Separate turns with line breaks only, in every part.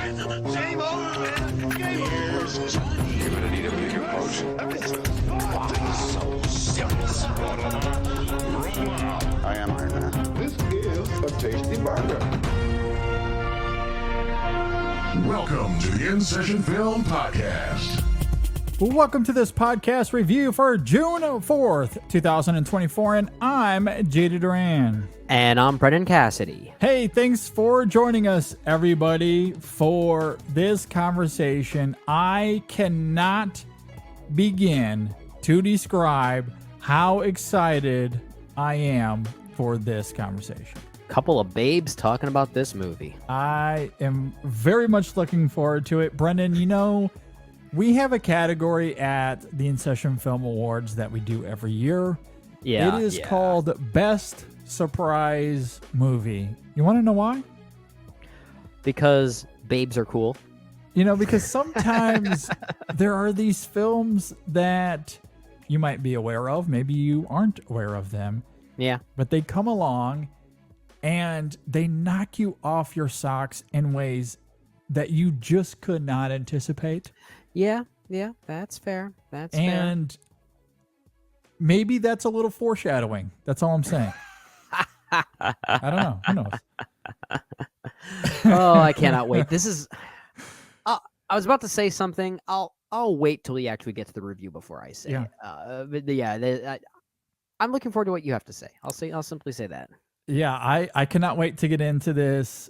Game over, man. Game over. Johnny.
You're gonna need a bigger boat.
So serious.
I am Iron Man.
This is a tasty burger.
Welcome to the In Session Film Podcast.
Welcome to this podcast review for June 4th, 2024, and I'm JD Duran.
And I'm Brendan Cassidy.
Hey, thanks for joining us, everybody, for this conversation. I cannot begin to describe how excited I am for this conversation.
Couple of babes talking about this movie.
I am very much looking forward to it. Brendan, you know, we have a category at the In Session Film Awards that we do every year.
Yeah,
It is called Best Surprise Movie. You want to know why?
Because babes are cool.
You know, because sometimes there are these films that you might be aware of. Maybe you aren't aware of them.
Yeah.
But they come along and they knock you off your socks in ways that you just could not anticipate.
Yeah, that's fair. That's fair.
And maybe that's a little foreshadowing. That's all I'm saying. I don't know. Who knows?
Oh, I cannot wait. This is... I was about to say something. I'll wait till we actually get to the review before I say it. But yeah, I'm looking forward to what you have to say. I'll simply say that.
Yeah, I cannot wait to get into this.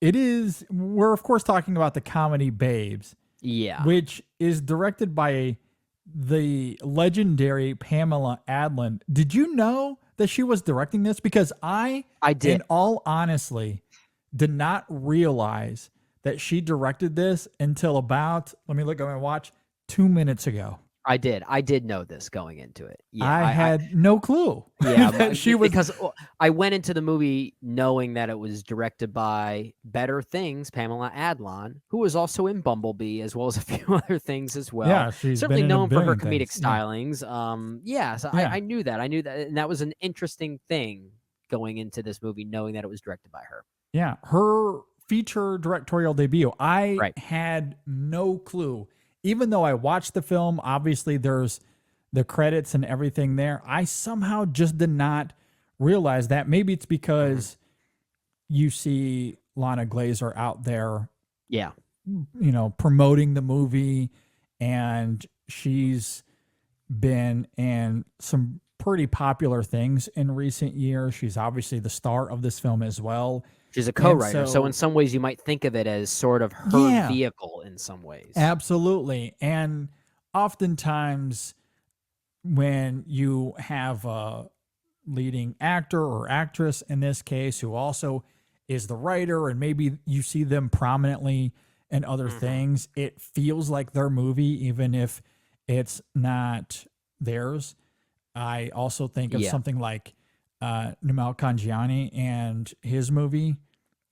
We're of course talking about the comedy Babes.
Yeah.
Which is directed by the legendary Pamela Adlon. Did you know that she was directing this? Because I did. In all honesty, did not realize that she directed this until about, let me look at my watch, 2 minutes ago.
I did know this going into it. Yeah,
I had no clue.
Yeah,
that she was,
because I went into the movie knowing that it was directed by Better Things, Pamela Adlon, who was also in Bumblebee, as well as a few other things as well.
Yeah, she's
certainly
been in
known for her
billion
comedic
things.
stylings. So I knew that, and that was an interesting thing going into this movie, knowing that it was directed by her.
Yeah, her feature directorial debut. I had no clue. Even though I watched the film, obviously there's the credits and everything there. I somehow just did not realize that. Maybe it's because you see Ilana Glazer out there,
yeah,
you know, promoting the movie, and she's been in some pretty popular things in recent years. She's obviously the star of this film as well.
She's a co-writer, so in some ways you might think of it as sort of her vehicle in some ways.
Absolutely. And oftentimes when you have a leading actor or actress, in this case, who also is the writer, and maybe you see them prominently in other things, it feels like their movie, even if it's not theirs. I also think of something like Nimel Kanjiani and his movie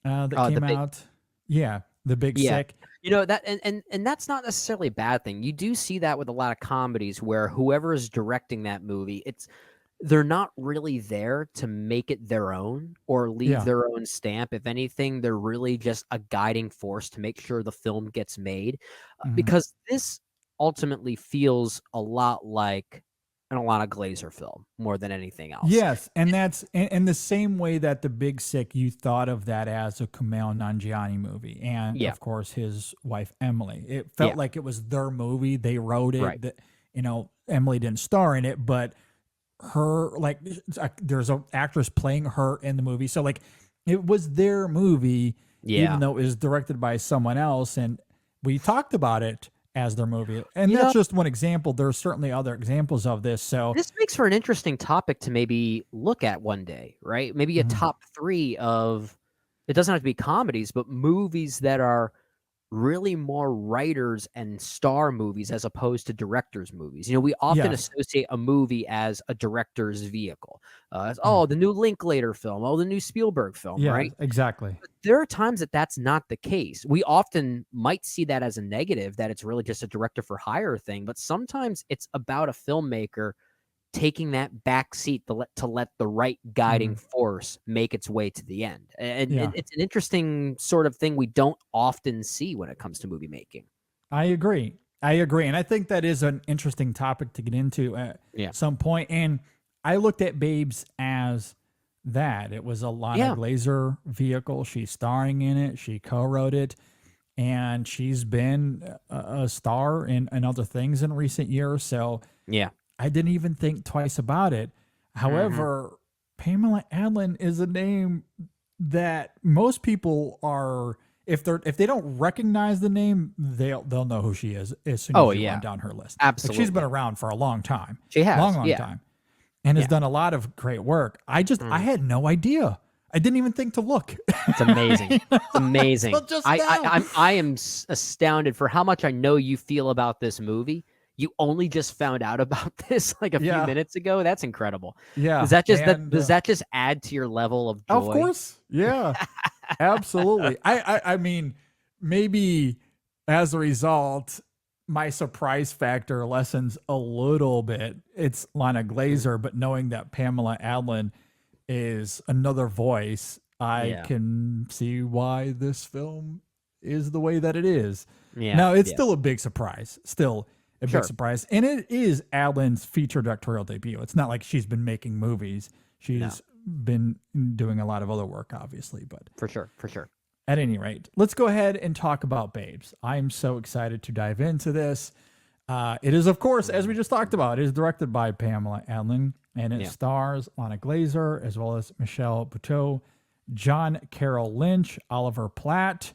that came out. The Big Sick.
You know, that and that's not necessarily a bad thing. You do see that with a lot of comedies where whoever is directing that movie, they're not really there to make it their own or leave their own stamp. If anything, they're really just a guiding force to make sure the film gets made. Because this ultimately feels a lot like an Ilana Glazer film more than anything else.
Yes, and that's in the same way that The Big Sick, you thought of that as a Kumail Nanjiani movie, and of course his wife Emily. It felt like it was their movie. They wrote it. That, you know, Emily didn't star in it, but her, like, there's an actress playing her in the movie, so like it was their movie, even though it was directed by someone else, and we talked about it as their movie. And that's just one example. There's certainly other examples of this. So
this makes for an interesting topic to maybe look at one day, right? Maybe a top 3 of, it doesn't have to be comedies, but movies that are really more writers and star movies as opposed to directors movies. You know, we often associate a movie as a director's vehicle. The new Linklater film, the new Spielberg film, right?
Exactly.
But there are times that that's not the case. We often might see that as a negative, that it's really just a director for hire thing, but sometimes it's about a filmmaker taking that back seat to let the right guiding force make its way to the end. And it's an interesting sort of thing we don't often see when it comes to movie making.
I agree. And I think that is an interesting topic to get into at some point. And I looked at Babes as that. It was a Lana Glazer vehicle. She's starring in it. She co-wrote it. And she's been a star in other things in recent years. So I didn't even think twice about it. However, Pamela Adlon is a name that most people are, if they don't recognize the name, they'll know who she is as soon as you run down her list.
Absolutely.
Like, she's been around for a long time.
She has.
Long time. And has done a lot of great work. I had no idea. I didn't even think to look.
It's amazing. It's amazing. I am astounded for how much I know you feel about this movie. You only just found out about this like a few minutes ago. That's incredible.
Yeah.
Does that just add to your level of joy?
Of course. Yeah. Absolutely. I mean, maybe as a result, my surprise factor lessens a little bit. It's Lana Glazer, but knowing that Pamela Adlon is another voice, I can see why this film is the way that it is. Yeah. Now, it's still a big surprise. Big surprise. And it is Adlon's feature directorial debut. It's not like she's been making movies. She's been doing a lot of other work, obviously. But
For sure.
At any rate, let's go ahead and talk about Babes. I'm so excited to dive into this. It is, of course, as we just talked about, it is directed by Pamela Adlon, and it stars Lana Glazer, as well as Michelle Buteau, John Carroll Lynch, Oliver Platt,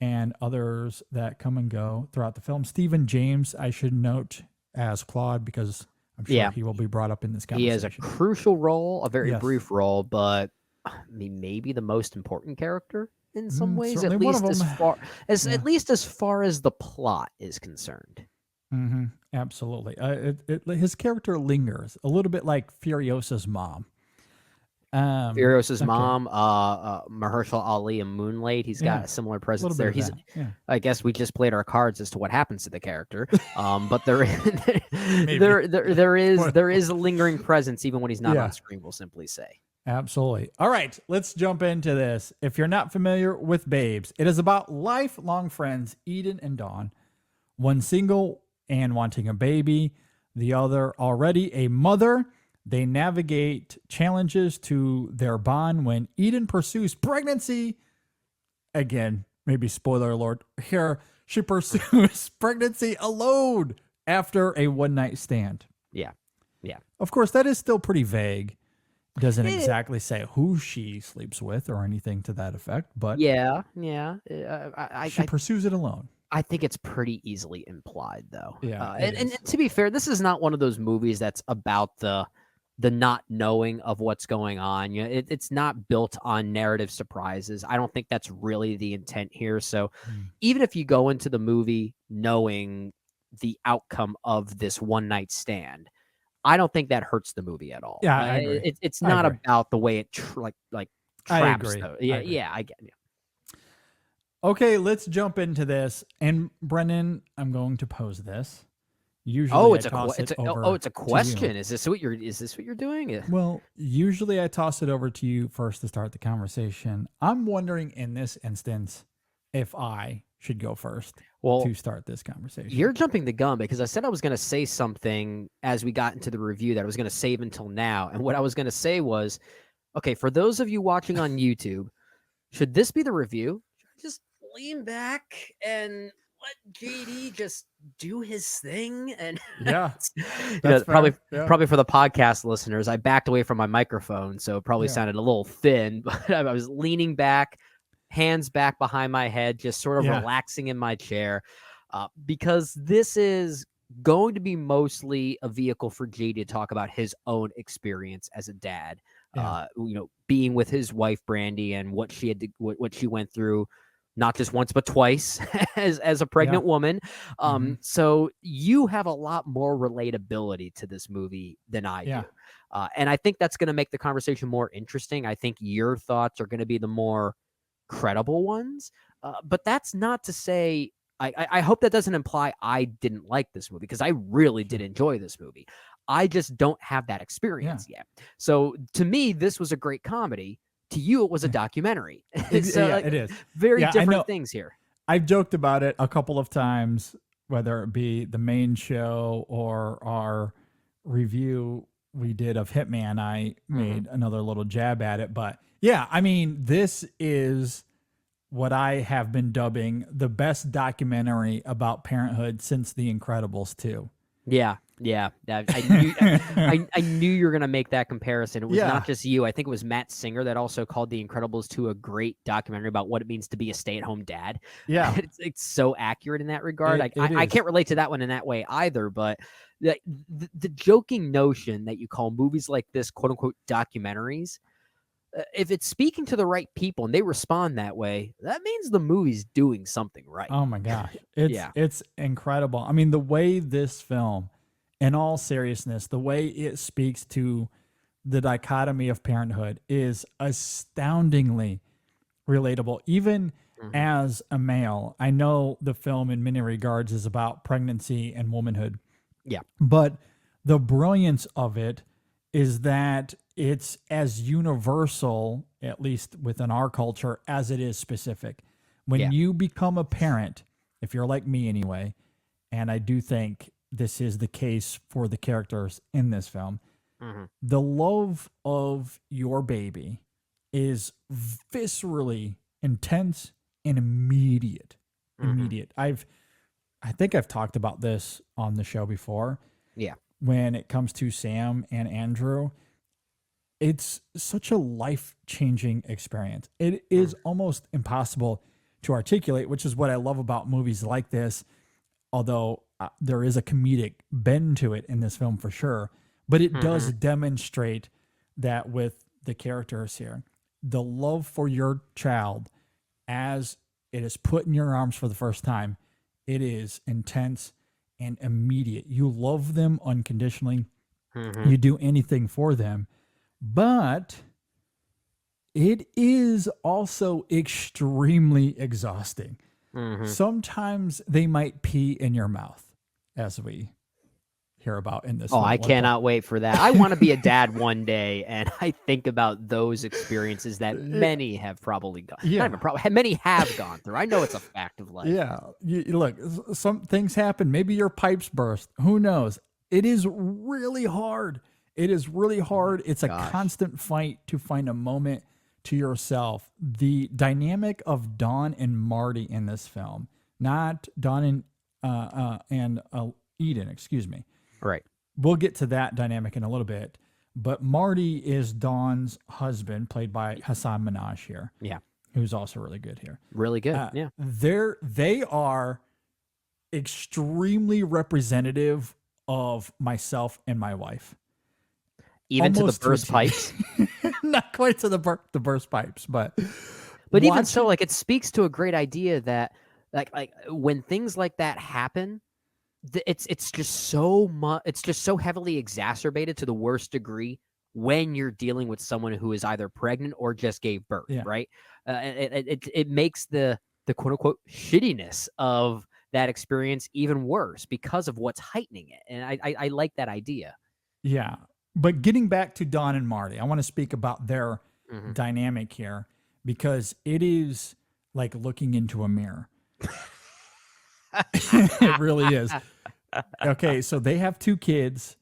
and others that come and go throughout the film. Stephen James, I should note, as Claude, because I'm sure he will be brought up in this conversation.
He has a crucial role, a very brief role, but I mean, maybe the most important character in some ways, at least as far as the plot is concerned.
Mm-hmm. Absolutely. His character lingers a little bit like Furiosa's mom.
Furiosa's mom, Mahershala Ali in Moonlight. He's got a similar presence there. I guess we just played our cards as to what happens to the character. But there is a lingering presence even when he's not on screen, we'll simply say.
Absolutely. All right, let's jump into this. If you're not familiar with Babes, it is about lifelong friends Eden and Dawn, one single and wanting a baby, the other already a mother. They navigate challenges to their bond when Eden pursues pregnancy. Again, maybe spoiler alert here. She pursues pregnancy alone after a one-night stand.
Yeah.
Of course, that is still pretty vague. Doesn't exactly say who she sleeps with or anything to that effect, but she pursues it alone.
I think it's pretty easily implied, though.
Yeah,
and to be fair, this is not one of those movies that's about the not knowing of what's going on. You know, it's not built on narrative surprises. I don't think that's really the intent here. So even if you go into the movie knowing the outcome of this one night stand, I don't think that hurts the movie at all.
Yeah, I agree.
It's not about the way it traps.
I agree.
I get it.
Okay, let's jump into this. And Brennan, I'm going to pose this. Usually,
it's a question. Is this what you're doing? Yeah.
Well, usually I toss it over to you first to start the conversation. I'm wondering in this instance if I should go first to start this conversation.
You're jumping the gun because I said I was going to say something as we got into the review that I was going to save until now. And what I was going to say was, okay, for those of you watching on YouTube, should this be the review? Should I just lean back and let JD just do his thing? And probably for the podcast listeners, I backed away from my microphone, so it probably sounded a little thin, but I was leaning back, hands back behind my head, just sort of relaxing in my chair, because this is going to be mostly a vehicle for JD to talk about his own experience as a dad, being with his wife Brandy and what she went through, not just once but twice as a pregnant woman. So you have a lot more relatability to this movie than I do. And I think that's going to make the conversation more interesting. I think your thoughts are going to be the more credible ones. But that's not to say, I hope that doesn't imply I didn't like this movie, because I really did enjoy this movie. I just don't have that experience yet. So to me, this was a great comedy. To you, it was a documentary. So
yeah,
like,
it is.
very
Yeah, I
different
know.
things here.
I've joked about it a couple of times, whether it be the main show or our review we did of Hitman. I made another little jab at it. But yeah, I mean, this is what I have been dubbing the best documentary about parenthood since The Incredibles 2.
Yeah. I knew you were gonna make that comparison. It was not just you. I think it was Matt Singer that also called The Incredibles 2 a great documentary about what it means to be a stay-at-home dad.
Yeah.
It's so accurate in that regard.
It
I
is.
can't relate to that one in that way either, but the joking notion that you call movies like this quote unquote documentaries, if it's speaking to the right people and they respond that way, that means the movie's doing something right.
Oh my gosh. It's incredible. I mean, the way this film, in all seriousness, the way it speaks to the dichotomy of parenthood is astoundingly relatable. Even as a male, I know the film in many regards is about pregnancy and womanhood.
Yeah.
But the brilliance of it is that it's as universal, at least within our culture, as it is specific. When you become a parent, if you're like me anyway, and I do think this is the case for the characters in this film, the love of your baby is viscerally intense and immediate. I think I've talked about this on the show before.
Yeah.
When it comes to Sam and Andrew, it's such a life-changing experience. It is almost impossible to articulate, which is what I love about movies like this, although there is a comedic bend to it in this film for sure. But it does demonstrate that with the characters here. The love for your child as it is put in your arms for the first time, it is intense and immediate. You love them unconditionally. You do anything for them. But it is also extremely exhausting. Sometimes they might pee in your mouth, as we hear about in this.
Oh, I cannot wait for that. I want to be a dad one day, and I think about those experiences that many have probably gone.
Yeah.
Not even probably, many have gone through. I know it's a fact of life.
Yeah. Look, some things happen. Maybe your pipes burst. Who knows? It is really hard. It's a constant fight to find a moment to yourself. The dynamic of Dawn and Marty in this film, not Dawn and Eden, excuse me.
Right.
We'll get to that dynamic in a little bit. But Marty is Dawn's husband, played by Hassan Minaj here.
Yeah.
Who's also really good here.
Really good. Yeah.
They are extremely representative of myself and my wife.
Even
Almost
to the burst pipes.
Not quite to the burst pipes, but
even so, like, it speaks to a great idea that like when things like that happen, it's just so much. It's just so heavily exacerbated to the worst degree when you're dealing with someone who is either pregnant or just gave birth.
Yeah.
Right. It makes the quote unquote shittiness of that experience even worse because of what's heightening it. And I like that idea.
Yeah. But getting back to Dawn and Marty, I want to speak about their dynamic here because it is like looking into a mirror. It really is. Okay, so they have 2 kids.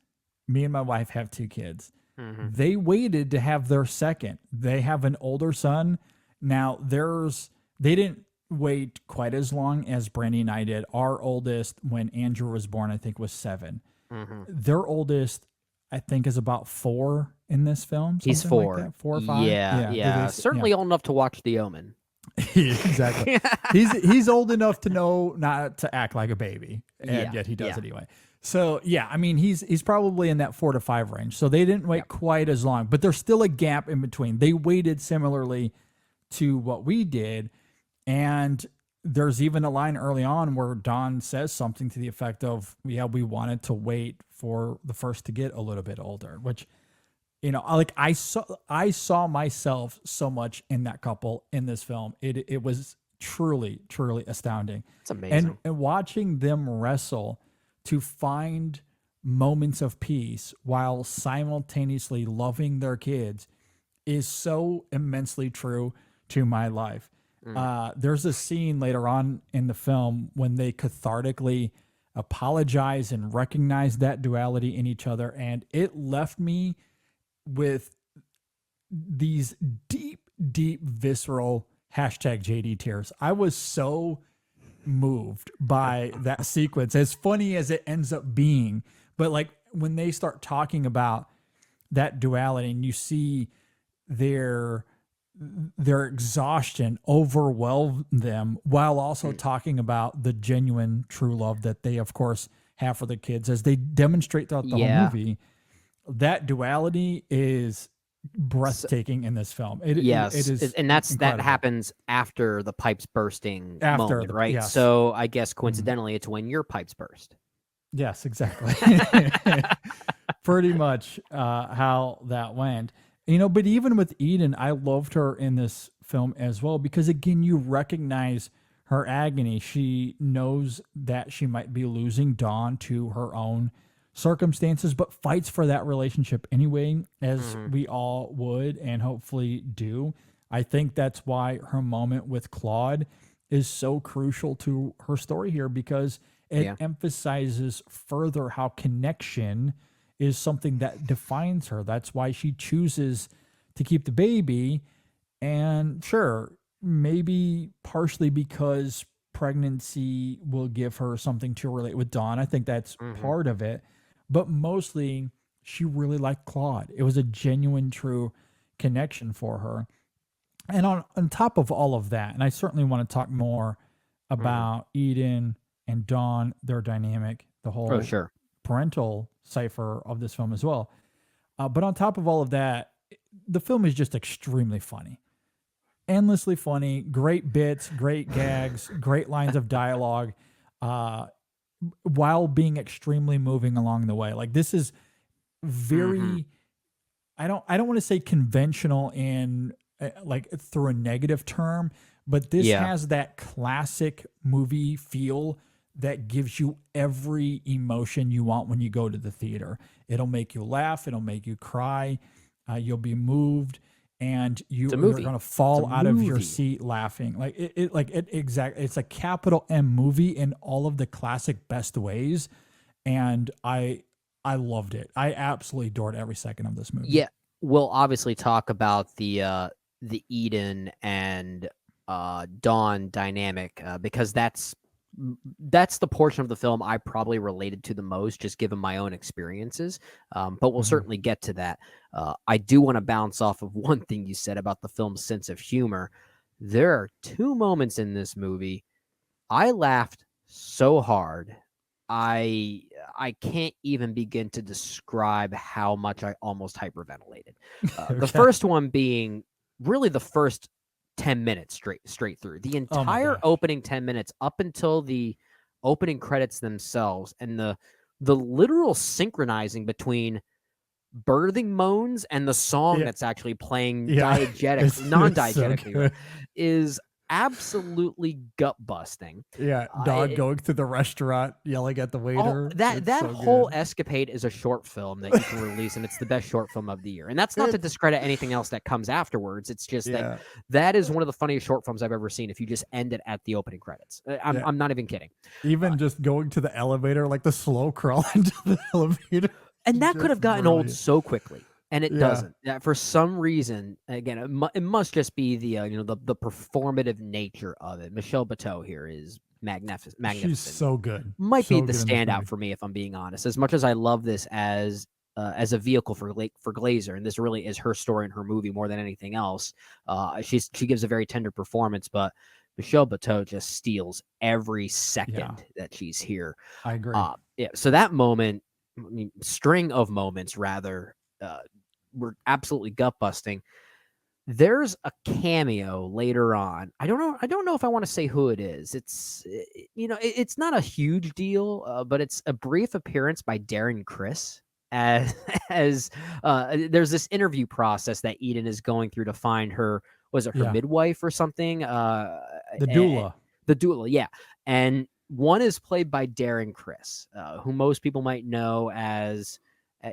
Me and my wife have 2 kids. They waited to have their second. They have an older son. Now, they didn't wait quite as long as Brandy and I did. Our oldest, when Andrew was born, I think was 7. Their oldest, I think, is about 4 in this film.
He's 4.
Like that. 4 or 5.
Yeah. Certainly old enough to watch The Omen.
Exactly. He's old enough to know not to act like a baby, and yet he does anyway. So yeah, I mean he's probably in that 4 to 5 range. So they didn't wait quite as long, but there's still a gap in between. They waited similarly to what we did, and there's even a line early on where Dawn says something to the effect of, "Yeah, we wanted to wait for the first to get a little bit older," which, you know, like I saw myself so much in that couple in this film. It was truly astounding.
It's amazing.
And watching them wrestle to find moments of peace while simultaneously loving their kids is so immensely true to my life. There's a scene later on in the film when they cathartically apologize and recognize that duality in each other. And it left me with these deep, deep, visceral hashtag JD tears. I was so moved by that sequence, as funny as it ends up being. But like when they start talking about that duality and you see their exhaustion overwhelm them while also talking about the genuine true love that they of course have for the kids as they demonstrate throughout the whole movie. That duality is breathtaking in this film. It is,
and that's
incredible.
that happens after the pipes bursting moment, right?
Yes.
So I guess coincidentally, it's when your pipes burst.
Yes, exactly. Pretty much how that went. You know, but even with Eden, I loved her in this film as well because, again, you recognize her agony. She knows that she might be losing Dawn to her own circumstances, but fights for that relationship anyway, as we all would and hopefully do. I think that's why her moment with Claude is so crucial to her story here because it emphasizes further how connection is something that defines her. That's why she chooses to keep the baby. And sure, maybe partially because pregnancy will give her something to relate with Dawn. I think that's part of it. But mostly, she really liked Claude. It was a genuine, true connection for her. And on top of all of that, and I certainly want to talk more about Eden and Dawn, their dynamic, the whole parental cipher of this film as well. But on top of all of that, the film is just extremely funny. Endlessly funny, great bits, great gags, great lines of dialogue, while being extremely moving along the way. Like this is very, I don't want to say conventional in like through a negative term, but this has that classic movie feel that gives you every emotion you want when you go to the theater. It'll make you laugh. It'll make you cry. You'll be moved, and you're going to fall out of your seat laughing. Like it's a capital M movie in all of the classic best ways, and I loved it. I absolutely adored every second of this movie.
Yeah, we'll obviously talk about the Eden and Dawn dynamic because that's the portion of the film I probably related to the most, just given my own experiences. But we'll certainly get to that. I do want to bounce off of one thing you said about the film's sense of humor. There are two moments in this movie I laughed so hard. I can't even begin to describe how much I almost hyperventilated. The first one being really the first 10 minutes straight through. The entire opening 10 minutes up until the opening credits themselves, and the literal synchronizing between birthing moans and the song that's actually playing non-diegetic is absolutely gut busting.
Dog going through the restaurant yelling at the waiter.
That so whole escapade is a short film that you can release, and it's the best short film of the year. And that's not to discredit anything else that comes afterwards. It's just that is one of the funniest short films I've ever seen. If you just end it at the opening credits, I'm not even kidding.
Even just going to the elevator, like the slow crawl into the elevator,
and that could have gotten old so quickly. And it doesn't. For some reason, again, it must just be the the performative nature of it. Michelle Buteau here is magnificent.
She's so good.
Might be the standout for me, if I'm being honest. As much as I love this as a vehicle for Glazer, and this really is her story and her movie more than anything else. She gives a very tender performance, but Michelle Buteau just steals every second that she's here.
I agree.
So that moment, string of moments rather. Were absolutely gut busting. There's a cameo later on. I don't know if I want to say who it is. It's not a huge deal, but it's a brief appearance by Darren Criss as there's this interview process that Eden is going through to find her. Was it her midwife or something?
The doula.
The doula, yeah. And One is played by Darren Criss, who most people might know as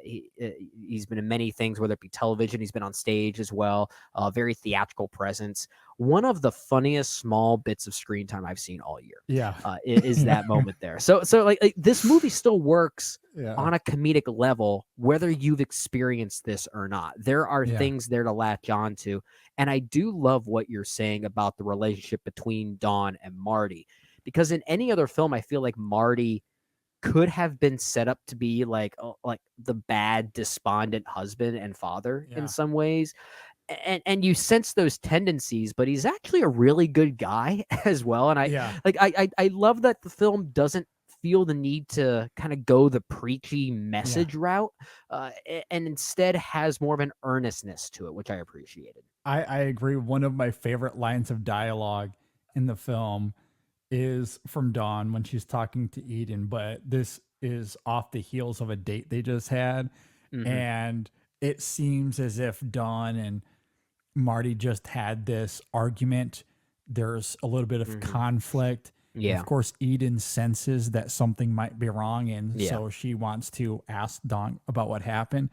he's been in many things, whether it be television, he's been on stage as well, very theatrical presence. One of the funniest small bits of screen time I've seen all year.
Yeah.
Is that moment there. So like this movie still works on a comedic level, whether you've experienced this or not. There are things there to latch on to. And I do love what you're saying about the relationship between Dawn and Marty, because in any other film, I feel like Marty could have been set up to be like the bad, despondent husband and father in some ways. And you sense those tendencies, but he's actually a really good guy as well. And I love that the film doesn't feel the need to kind of go the preachy message route, and instead has more of an earnestness to it, which I appreciated.
I agree. One of my favorite lines of dialogue in the film is from Dawn when she's talking to Eden, but this is off the heels of a date they just had. And it seems as if Dawn and Marty just had this argument. There's a little bit of conflict.
Yeah.
And of course, Eden senses that something might be wrong. And so she wants to ask Dawn about what happened.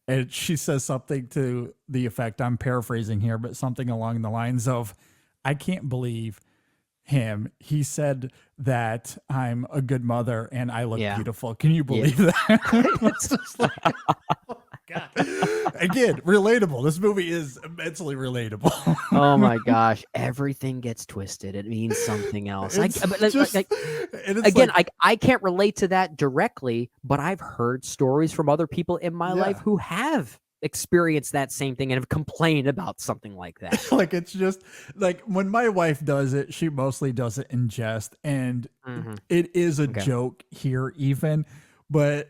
And she says something to the effect, I'm paraphrasing here, but something along the lines of, I can't believe him. He said that I'm a good mother and I look beautiful. Can you believe that? It's just like, oh God. Again, relatable. This movie is immensely relatable.
Oh my gosh. Everything gets twisted. It means something else. I can't relate to that directly, but I've heard stories from other people in my life who have experienced that same thing and have complained about something like that.
Like, it's just like when my wife does it, she mostly does it in jest, and it is a joke here even, but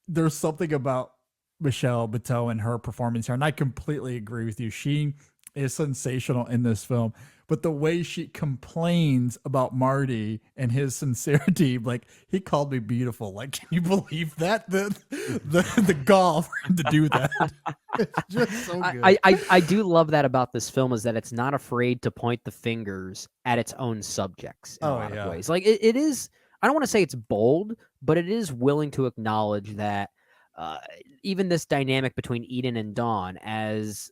there's something about Michelle Buteau and her performance here, and I completely agree with you. She is sensational in this film, but the way she complains about Marty and his sincerity, like, he called me beautiful. Like, can you believe that? The gall for him to do that. It's just so good.
I do love that about this film, is that it's not afraid to point the fingers at its own subjects in a lot of ways. Like it is, I don't want to say it's bold, but it is willing to acknowledge that even this dynamic between Eden and Dawn, as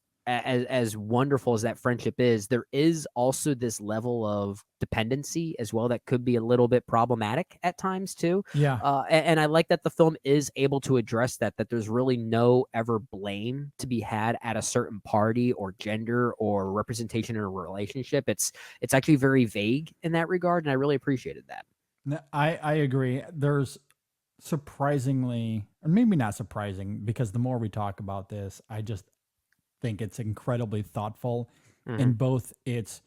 wonderful as that friendship is, there is also this level of dependency as well that could be a little bit problematic at times too.
Yeah.
And I like that the film is able to address that there's really no ever blame to be had at a certain party or gender or representation in a relationship. It's actually very vague in that regard, and I really appreciated that.
I agree. There's surprisingly, or maybe not surprising, because the more we talk about this, I just think it's incredibly thoughtful in both its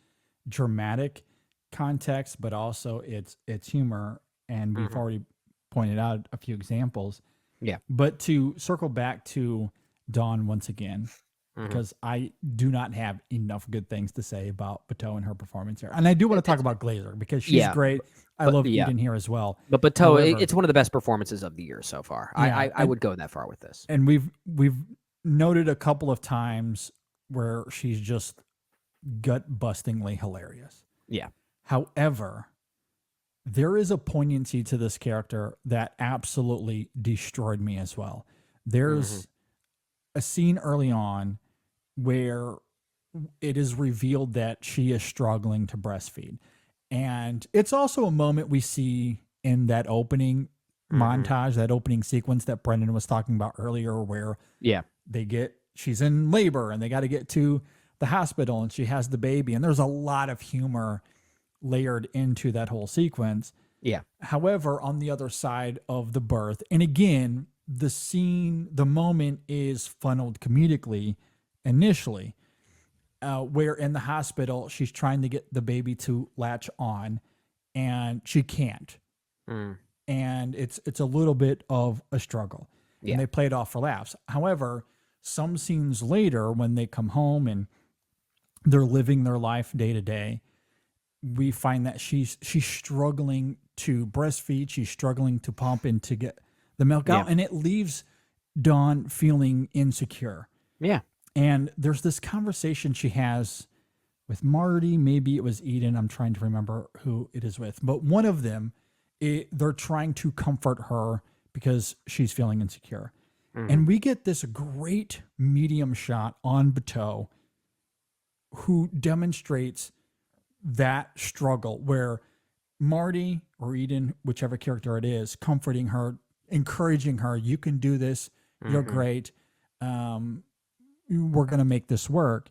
dramatic context, but also its humor. And we've already pointed out a few examples.
Yeah.
But to circle back to Dawn once again, because I do not have enough good things to say about Buteau and her performance here. And I do want to talk about Glazer, because she's great. I love Eden here as well.
But Buteau, it's one of the best performances of the year so far. Yeah, I would go that far with this.
And we've noted a couple of times where she's just gut-bustingly hilarious.
Yeah.
However, there is a poignancy to this character that absolutely destroyed me as well. There's a scene early on where it is revealed that she is struggling to breastfeed. And it's also a moment we see in that opening montage, that opening sequence that Brendan was talking about earlier, where she's in labor and they got to get to the hospital and she has the baby. And there's a lot of humor layered into that whole sequence.
Yeah.
However, on the other side of the birth, and again, the moment is funneled comedically initially, where in the hospital, she's trying to get the baby to latch on and she can't. And it's a little bit of a struggle. And they play it off for laughs. However, some scenes later, when they come home and they're living their life day to day, we find that she's struggling to breastfeed. She's struggling to pump and to get the milk out. And it leaves Dawn feeling insecure.
Yeah.
And there's this conversation she has with Marty. Maybe it was Eden. I'm trying to remember who it is with. But one of them they're trying to comfort her because she's feeling insecure. And we get this great medium shot on Buteau who demonstrates that struggle where Marty or Eden, whichever character it is, comforting her, encouraging her, you can do this, you're great, we're going to make this work.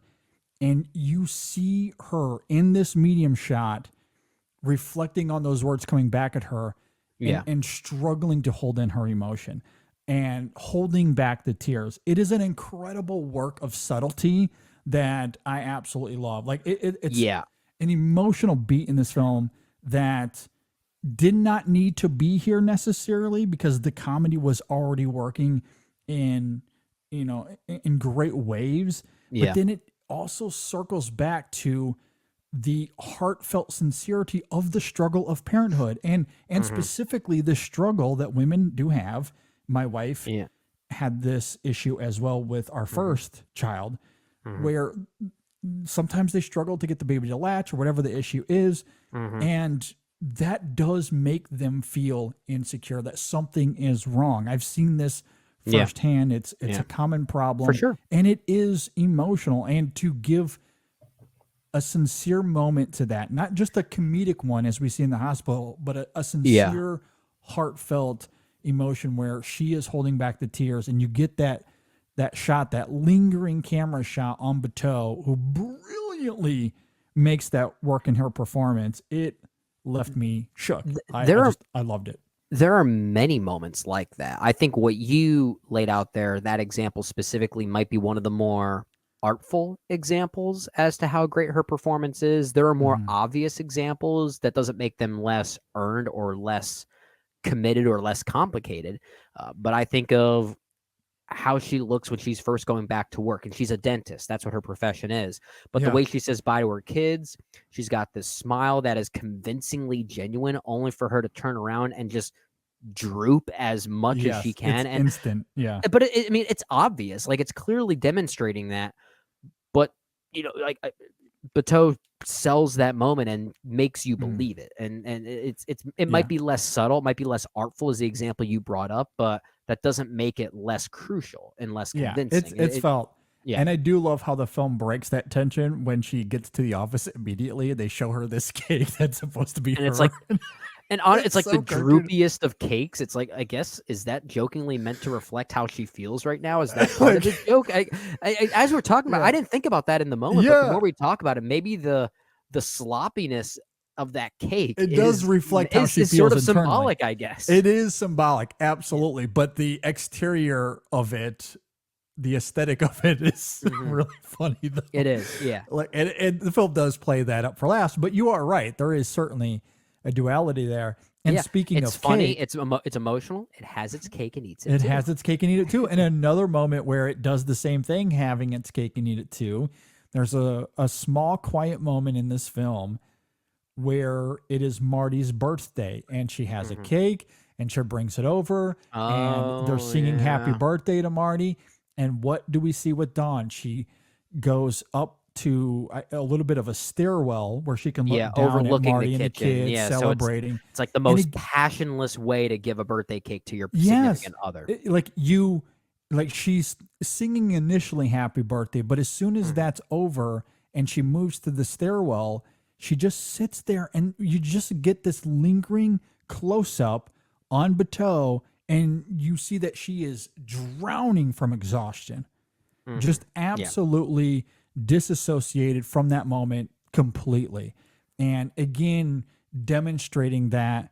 And you see her in this medium shot reflecting on those words coming back at her and struggling to hold in her emotion and holding back the tears. It is an incredible work of subtlety that I absolutely love. Like it's an emotional beat in this film that did not need to be here necessarily because the comedy was already working in great waves. But then it also circles back to the heartfelt sincerity of the struggle of parenthood and specifically the struggle that women do have. My wife had this issue as well with our first child, where sometimes they struggle to get the baby to latch or whatever the issue is. And that does make them feel insecure that something is wrong. I've seen this firsthand. It's a common problem
for sure.
And it is emotional. And to give a sincere moment to that, not just a comedic one as we see in the hospital, but a sincere, heartfelt emotion where she is holding back the tears, and you get that shot, that lingering camera shot on Buteau, who brilliantly makes that work in her performance. It left me shook. I loved it.
There are many moments like that. I think what you laid out there, that example specifically, might be one of the more artful examples as to how great her performance is. There are more obvious examples that doesn't make them less earned or less committed or less complicated. But I think of how she looks when she's first going back to work, and she's a dentist. That's what her profession is. But the way she says bye to her kids, she's got this smile that is convincingly genuine, only for her to turn around and just droop as much as she can.
It's instant. Yeah.
But I mean, it's obvious. Like, it's clearly demonstrating that. But, Buteau sells that moment and makes you believe it. And it might be less subtle, it might be less artful as the example you brought up, but that doesn't make it less crucial and less convincing.
It's felt. Yeah. And I do love how the film breaks that tension when she gets to the office immediately. They show her this cake that's supposed to be her.
It's like it's like so the droopiest of cakes. It's like, I guess, is that jokingly meant to reflect how she feels right now? Is that part of the joke? As we're talking about, I didn't think about that in the moment, but the more we talk about it, maybe the sloppiness of that cake
does reflect how she feels
sort of
internally.
Symbolic, I guess.
It is symbolic, absolutely. But the exterior of it, the aesthetic of it is really funny, though.
It is, yeah.
And the film does play that up for laughs, but you are right. There is certainly a duality there. And speaking of
funny,
cake,
it's emotional. It has its cake and eats it.
It
too.
has its cake and eat it too. And another moment where it does the same thing, having its cake and eat it too. There's a small, quiet moment in this film where it is Marty's birthday, and she has a cake, and she brings it over, and they're singing happy birthday to Marty. And what do we see with Dawn? She goes up to a little bit of a stairwell where she can look down
overlooking
at Marty
the
and the
kitchen.
kids celebrating.
So it's like the most passionless way to give a birthday cake to your significant other.
She's singing initially happy birthday, but as soon as that's over and she moves to the stairwell, she just sits there, and you just get this lingering close up on Buteau, and you see that she is drowning from exhaustion, just absolutely disassociated from that moment completely. And again, demonstrating that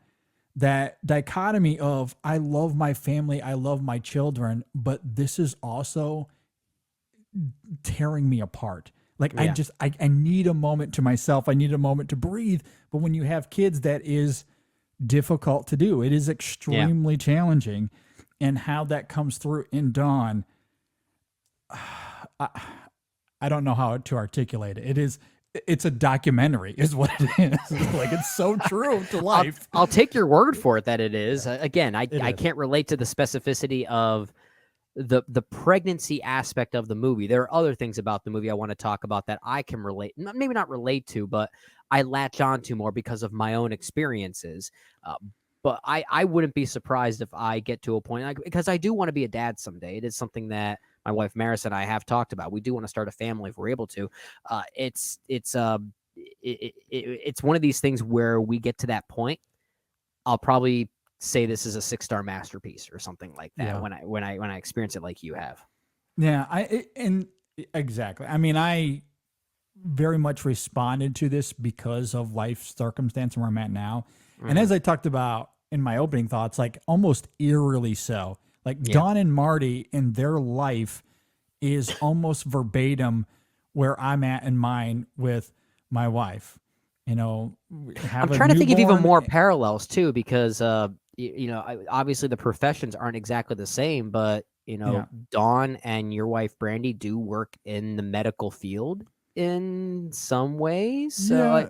dichotomy of, I love my family, I love my children, but this is also tearing me apart. Like, I need a moment to myself. I need a moment to breathe. But when you have kids, that is difficult to do. It is extremely challenging. And how that comes through in Dawn, I don't know how to articulate it. It's a documentary is what it is. Like, it's so true to life.
I'll take your word for it that it is. Again, I can't relate to the specificity of the pregnancy aspect of the movie. There are other things about the movie I want to talk about that I can relate, maybe not relate to, but I latch on to more because of my own experiences. But I wouldn't be surprised if I get to a point, because I do want to be a dad someday. It is something that my wife Maris and I have talked about. We do want to start a family if we're able to. It's one of these things where we get to that point. I'll probably say this is a 6-star masterpiece or something like that when I experience it like you have.
Yeah, exactly. I mean, I very much responded to this because of life circumstance where I'm at now. And as I talked about in my opening thoughts, like almost eerily so. Like Don and Marty in their life is almost verbatim where I'm at in mine with my wife. You know,
I'm trying to think of even more parallels too, because obviously the professions aren't exactly the same, but Dawn and your wife Brandy do work in the medical field in some ways. So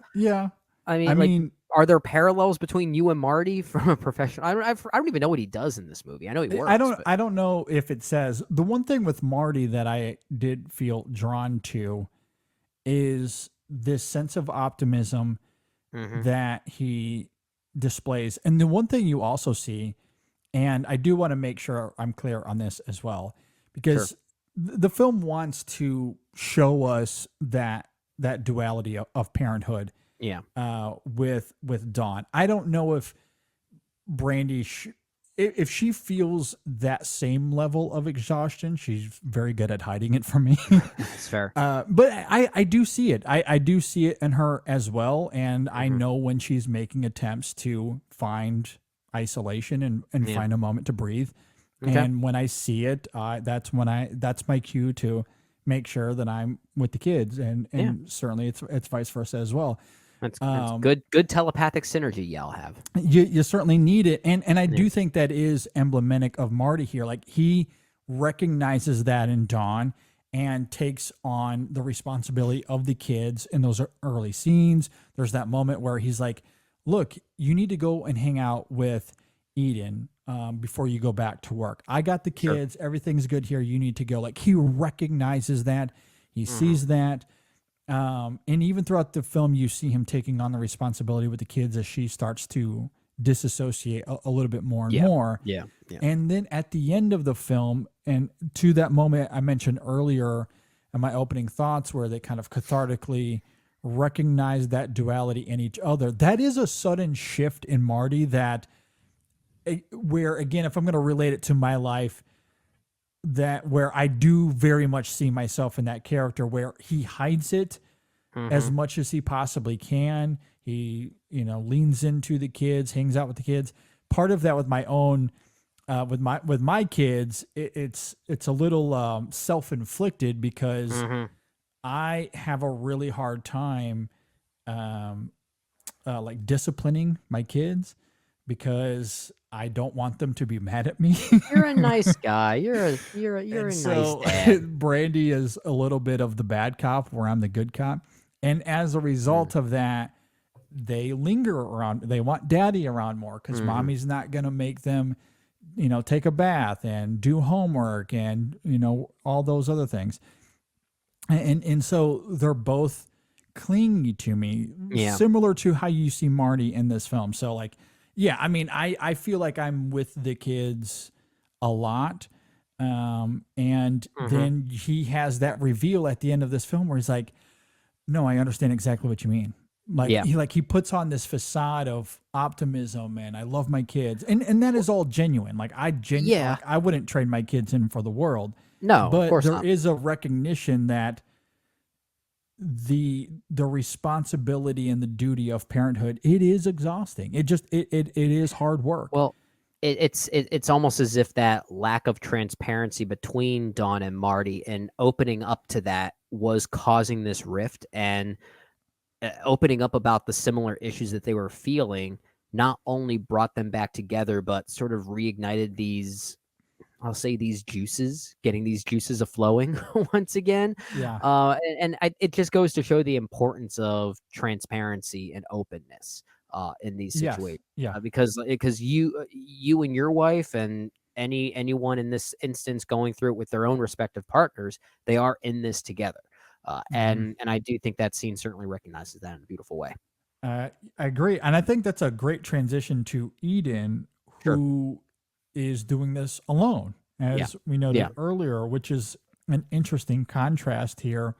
I mean, are there parallels between you and Marty from a profession? I don't even know what he does in this movie. I know he works.
I don't know if it says. The one thing with Marty that I did feel drawn to is this sense of optimism that he displays. And the one thing you also see, and I do want to make sure I'm clear on this as well, because the film wants to show us that duality of parenthood.
Yeah.
With Dawn. I don't know if Brandy, if she feels that same level of exhaustion. She's very good at hiding it from me.
That's fair.
But I do see it. I do see it in her as well. And I know when she's making attempts to find isolation and find a moment to breathe. Okay. And when I see it, that's my cue to make sure that I'm with the kids. And certainly it's vice versa as well.
That's good telepathic synergy y'all have.
You certainly need it. And I do think that is emblematic of Marty here. Like he recognizes that in Dawn and takes on the responsibility of the kids in those early scenes. There's that moment where he's like, look, you need to go and hang out with Eden before you go back to work. I got the kids. Sure. Everything's good here. You need to go. Like he recognizes that. He sees that. And even throughout the film, you see him taking on the responsibility with the kids as she starts to disassociate a little bit more and more.
Yeah.
And then at the end of the film, and to that moment I mentioned earlier in my opening thoughts, where they kind of cathartically recognize that duality in each other, that is a sudden shift in Marty where, again, if I'm going to relate it to my life, that where I do very much see myself in that character, where he hides it as much as he possibly can. He, leans into the kids, hangs out with the kids. Part of that with my own, with my kids, it's a little self-inflicted because I have a really hard time, like disciplining my kids because I don't want them to be mad at me.
You're a nice guy. You're a nice dad.
Brandy is a little bit of the bad cop where I'm the good cop. And as a result of that, they linger around. They want daddy around more because mommy's not going to make them, take a bath and do homework and, all those other things. And so they're both clingy to me, similar to how you see Marty in this film. So like, yeah, I mean, I feel like I'm with the kids a lot. And then he has that reveal at the end of this film where he's like, no, I understand exactly what you mean. Like he puts on this facade of optimism and I love my kids. And that is all genuine. Like I wouldn't trade my kids in for the world.
No,
but
of course
there
not.
is a recognition that the responsibility and the duty of parenthood, it is exhausting. It is hard work.
Well, it's almost as if that lack of transparency between Dawn and Marty and opening up to that was causing this rift, and opening up about the similar issues that they were feeling not only brought them back together, but sort of reignited these, I'll say, these juices, getting these juices flowing once again.
Yeah.
It just goes to show the importance of transparency and openness in these situations.
Yeah.
Because you and your wife and anyone in this instance going through it with their own respective partners, they are in this together. And I do think that scene certainly recognizes that in a beautiful way.
I agree. And I think that's a great transition to Eden,
Sure.
who is doing this alone,
Yeah.
as we noted
Yeah.
earlier, which is an interesting contrast here.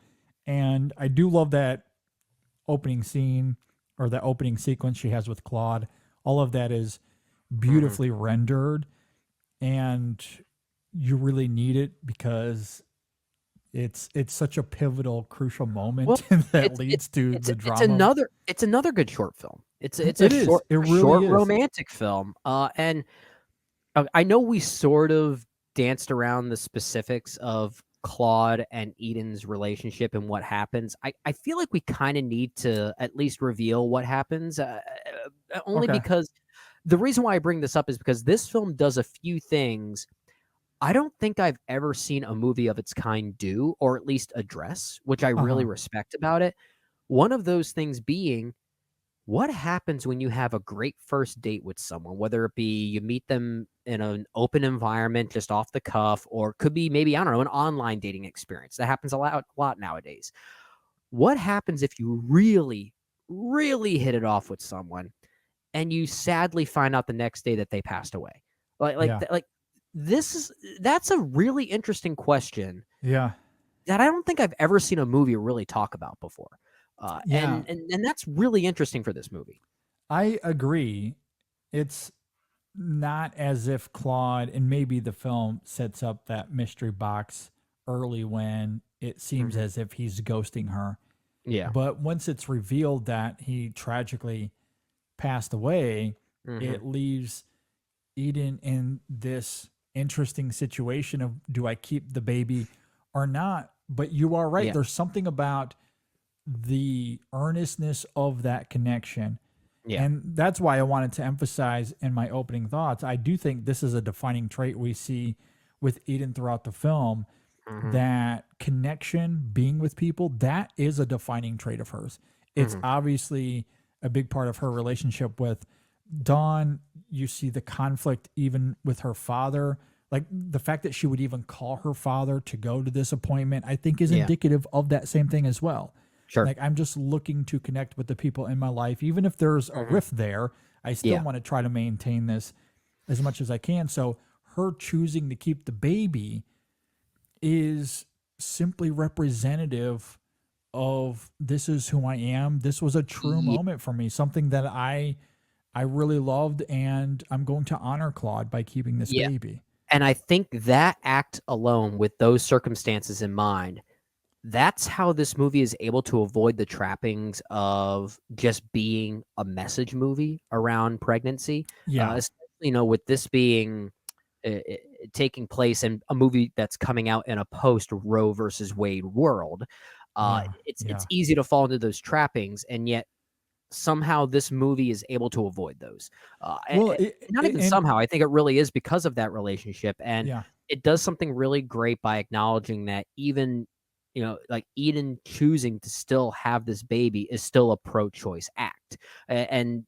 And I do love that opening scene or that opening sequence she has with Claude. All of that is beautifully rendered, and you really need it because it's such a pivotal, crucial
Well,
moment that
it's
leads to
it's
the
it's
drama.
another good short film. It's a
It is.
short
It
a
really
short
is.
romantic film. And I know we sort of danced around the specifics of Claude and Eden's relationship and what happens. I feel like we kind of need to at least reveal what happens, only
Okay.
because the reason why I bring this up is because this film does a few things I don't think I've ever seen a movie of its kind do, or at least address, which I really
Uh-huh.
respect about it. One of those things being, what happens when you have a great first date with someone, whether it be you meet them in an open environment just off the cuff, or could be maybe, I don't know, an online dating experience. That happens a lot nowadays. What happens if you really, really hit it off with someone and you sadly find out the next day that they passed away?
Yeah.
Like this is that's a really interesting question
Yeah.
that I don't think I've ever seen a movie really talk about before.
Yeah.
And that's really interesting for this movie.
I agree. It's not as if Claude, and maybe the film sets up that mystery box early when it seems
Mhm.
as if he's ghosting her.
Yeah.
But once it's revealed that he tragically passed away,
Mhm.
it leaves Eden in this interesting situation of, do I keep the baby or not? But you are right.
Yeah.
There's something about the earnestness of that connection.
Yeah.
And that's why I wanted to emphasize in my opening thoughts. I do think this is a defining trait we see with Eden throughout the film.
Mhm.
That connection, being with people, that is a defining trait of hers. It's
Mhm.
obviously a big part of her relationship with Dawn. You see the conflict even with her father. Like the fact that she would even call her father to go to this appointment, I think is
Yeah.
indicative of that same thing as well.
Sure.
Like I'm just looking to connect with the people in my life. Even if there's a
Mhm.
rift there, I still
Yeah.
want to try to maintain this as much as I can. So her choosing to keep the baby is simply representative of, this is who I am. This was a true
Ye
moment for me, something that I really loved, and I'm going to honor Claude by keeping this
Yeah.
baby.
And I think that act alone, with those circumstances in mind, that's how this movie is able to avoid the trappings of just being a message movie around pregnancy.
Yeah.
Especially, with this being taking place in a movie that's coming out in a post Roe versus Wade world.
Yeah.
It's
Yeah.
easy to fall into those trappings, and yet somehow this movie is able to avoid those.
Well,
Not even
and
somehow. I think it really is because of that relationship, and
yeah.
it does something really great by acknowledging that even like Eden choosing to still have this baby is still a pro-choice act, and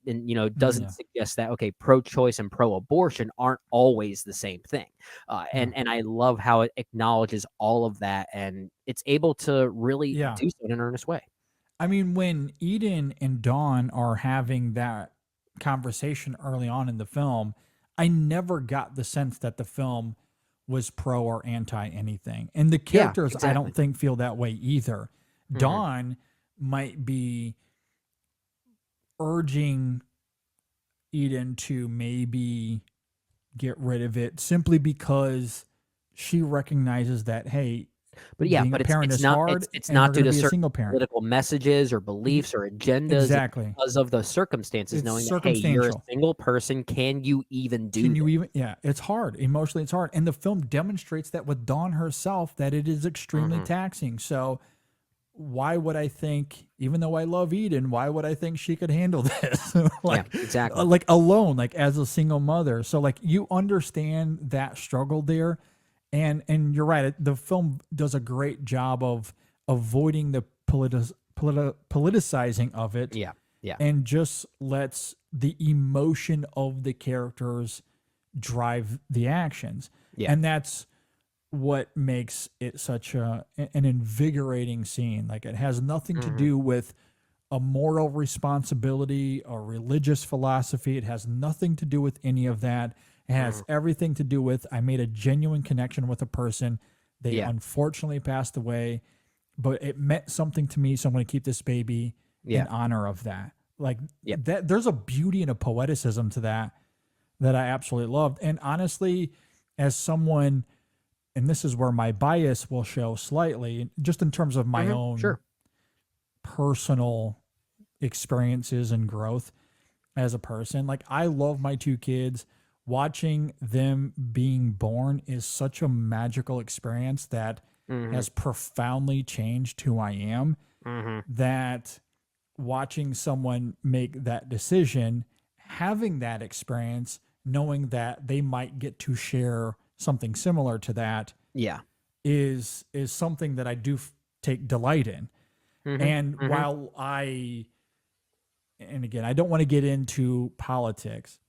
doesn't
Yeah.
suggest that okay, pro-choice and pro-abortion aren't always the same thing.
Yeah.
And I love how it acknowledges all of that, and it's able to really
Yeah.
do so in an earnest way.
I mean, when Eden and Dawn are having that conversation early on in the film, I never got the sense that the film was pro or anti anything. And the
Yeah,
characters, I
exactly.
don't think, feel that way either.
Mhm.
Dawn might be urging Eden to maybe get rid of it simply because she recognizes that, hey,
But yeah,
being a
but
parent
it's
is
not
hard
it's
and
not
we're
due
going to
to
be a
certain
single parent.
political messages or
Y-
beliefs or agendas. It's
Exactly.
because of the circumstances,
It's
knowing that, hey, you're a
circumstantial.
single person. Can you even do
Can you
this?
even? Yeah, it's hard. Emotionally, it's hard. And the film demonstrates that with Dawn herself, that it is extremely
Mhm.
taxing. So, why would I think, even though I love Eden, why would I think she could handle this?
Yeah,
like,
exactly.
like alone, like as a single mother. So, like, you understand that struggle there. And you're right. The film does a great job of avoiding the politicizing of it,
Yeah, yeah.
and just lets the emotion of the characters drive the actions.
Yeah.
And that's what makes it such an invigorating scene. Like, it has nothing to
Mhm.
do with a moral responsibility or religious philosophy. It has nothing to do with any of that. It has everything to do with I made a genuine connection with a person. They unfortunately passed away, but it meant something to me, so I'm going to keep this baby in honor of that. Like that, there's a beauty and a poeticism to that I absolutely loved. And honestly, as someone, and this is where my bias will show slightly, just in terms of my own personal experiences and growth as a person. Like, I love my two kids. Watching them being born is such a magical experience that has profoundly changed who I am. That watching someone make that decision, having that experience, knowing that they might get to share something similar to that, is something that I do take delight in. And while and again, I don't want to get into politics,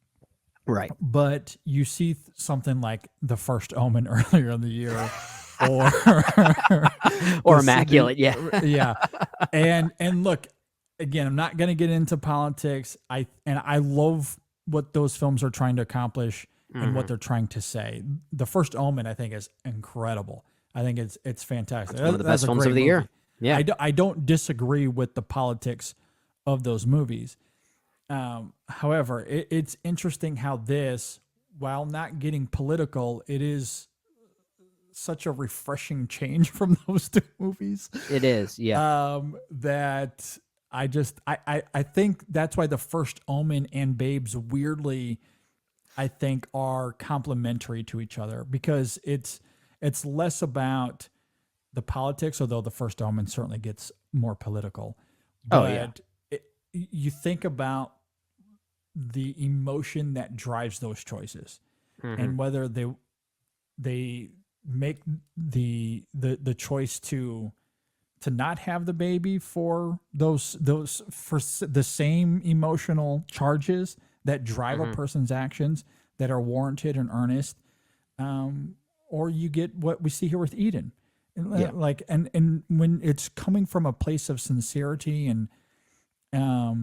Right.
but you see something like The First Omen earlier in the year, or
or Immaculate,
yeah. And look, again, I'm not going to get into politics. I love what those films are trying to accomplish and what they're trying to say. The First Omen, I think, is incredible. I think it's fantastic.
One of the best films of the year. Yeah,
I don't disagree with the politics of those movies. However, it's interesting how this, while not getting political, it is such a refreshing change from those two movies.
It is, yeah.
That I think that's why The First Omen and Babes weirdly, I think, are complementary to each other, because it's less about the politics, although The First Omen certainly gets more political. But you think about the emotion that drives those choices, and whether they make the choice to not have the baby for those for the same emotional charges that drive a person's actions that are warranted and earnest, or you get what we see here with Eden, and when it's coming from a place of sincerity and a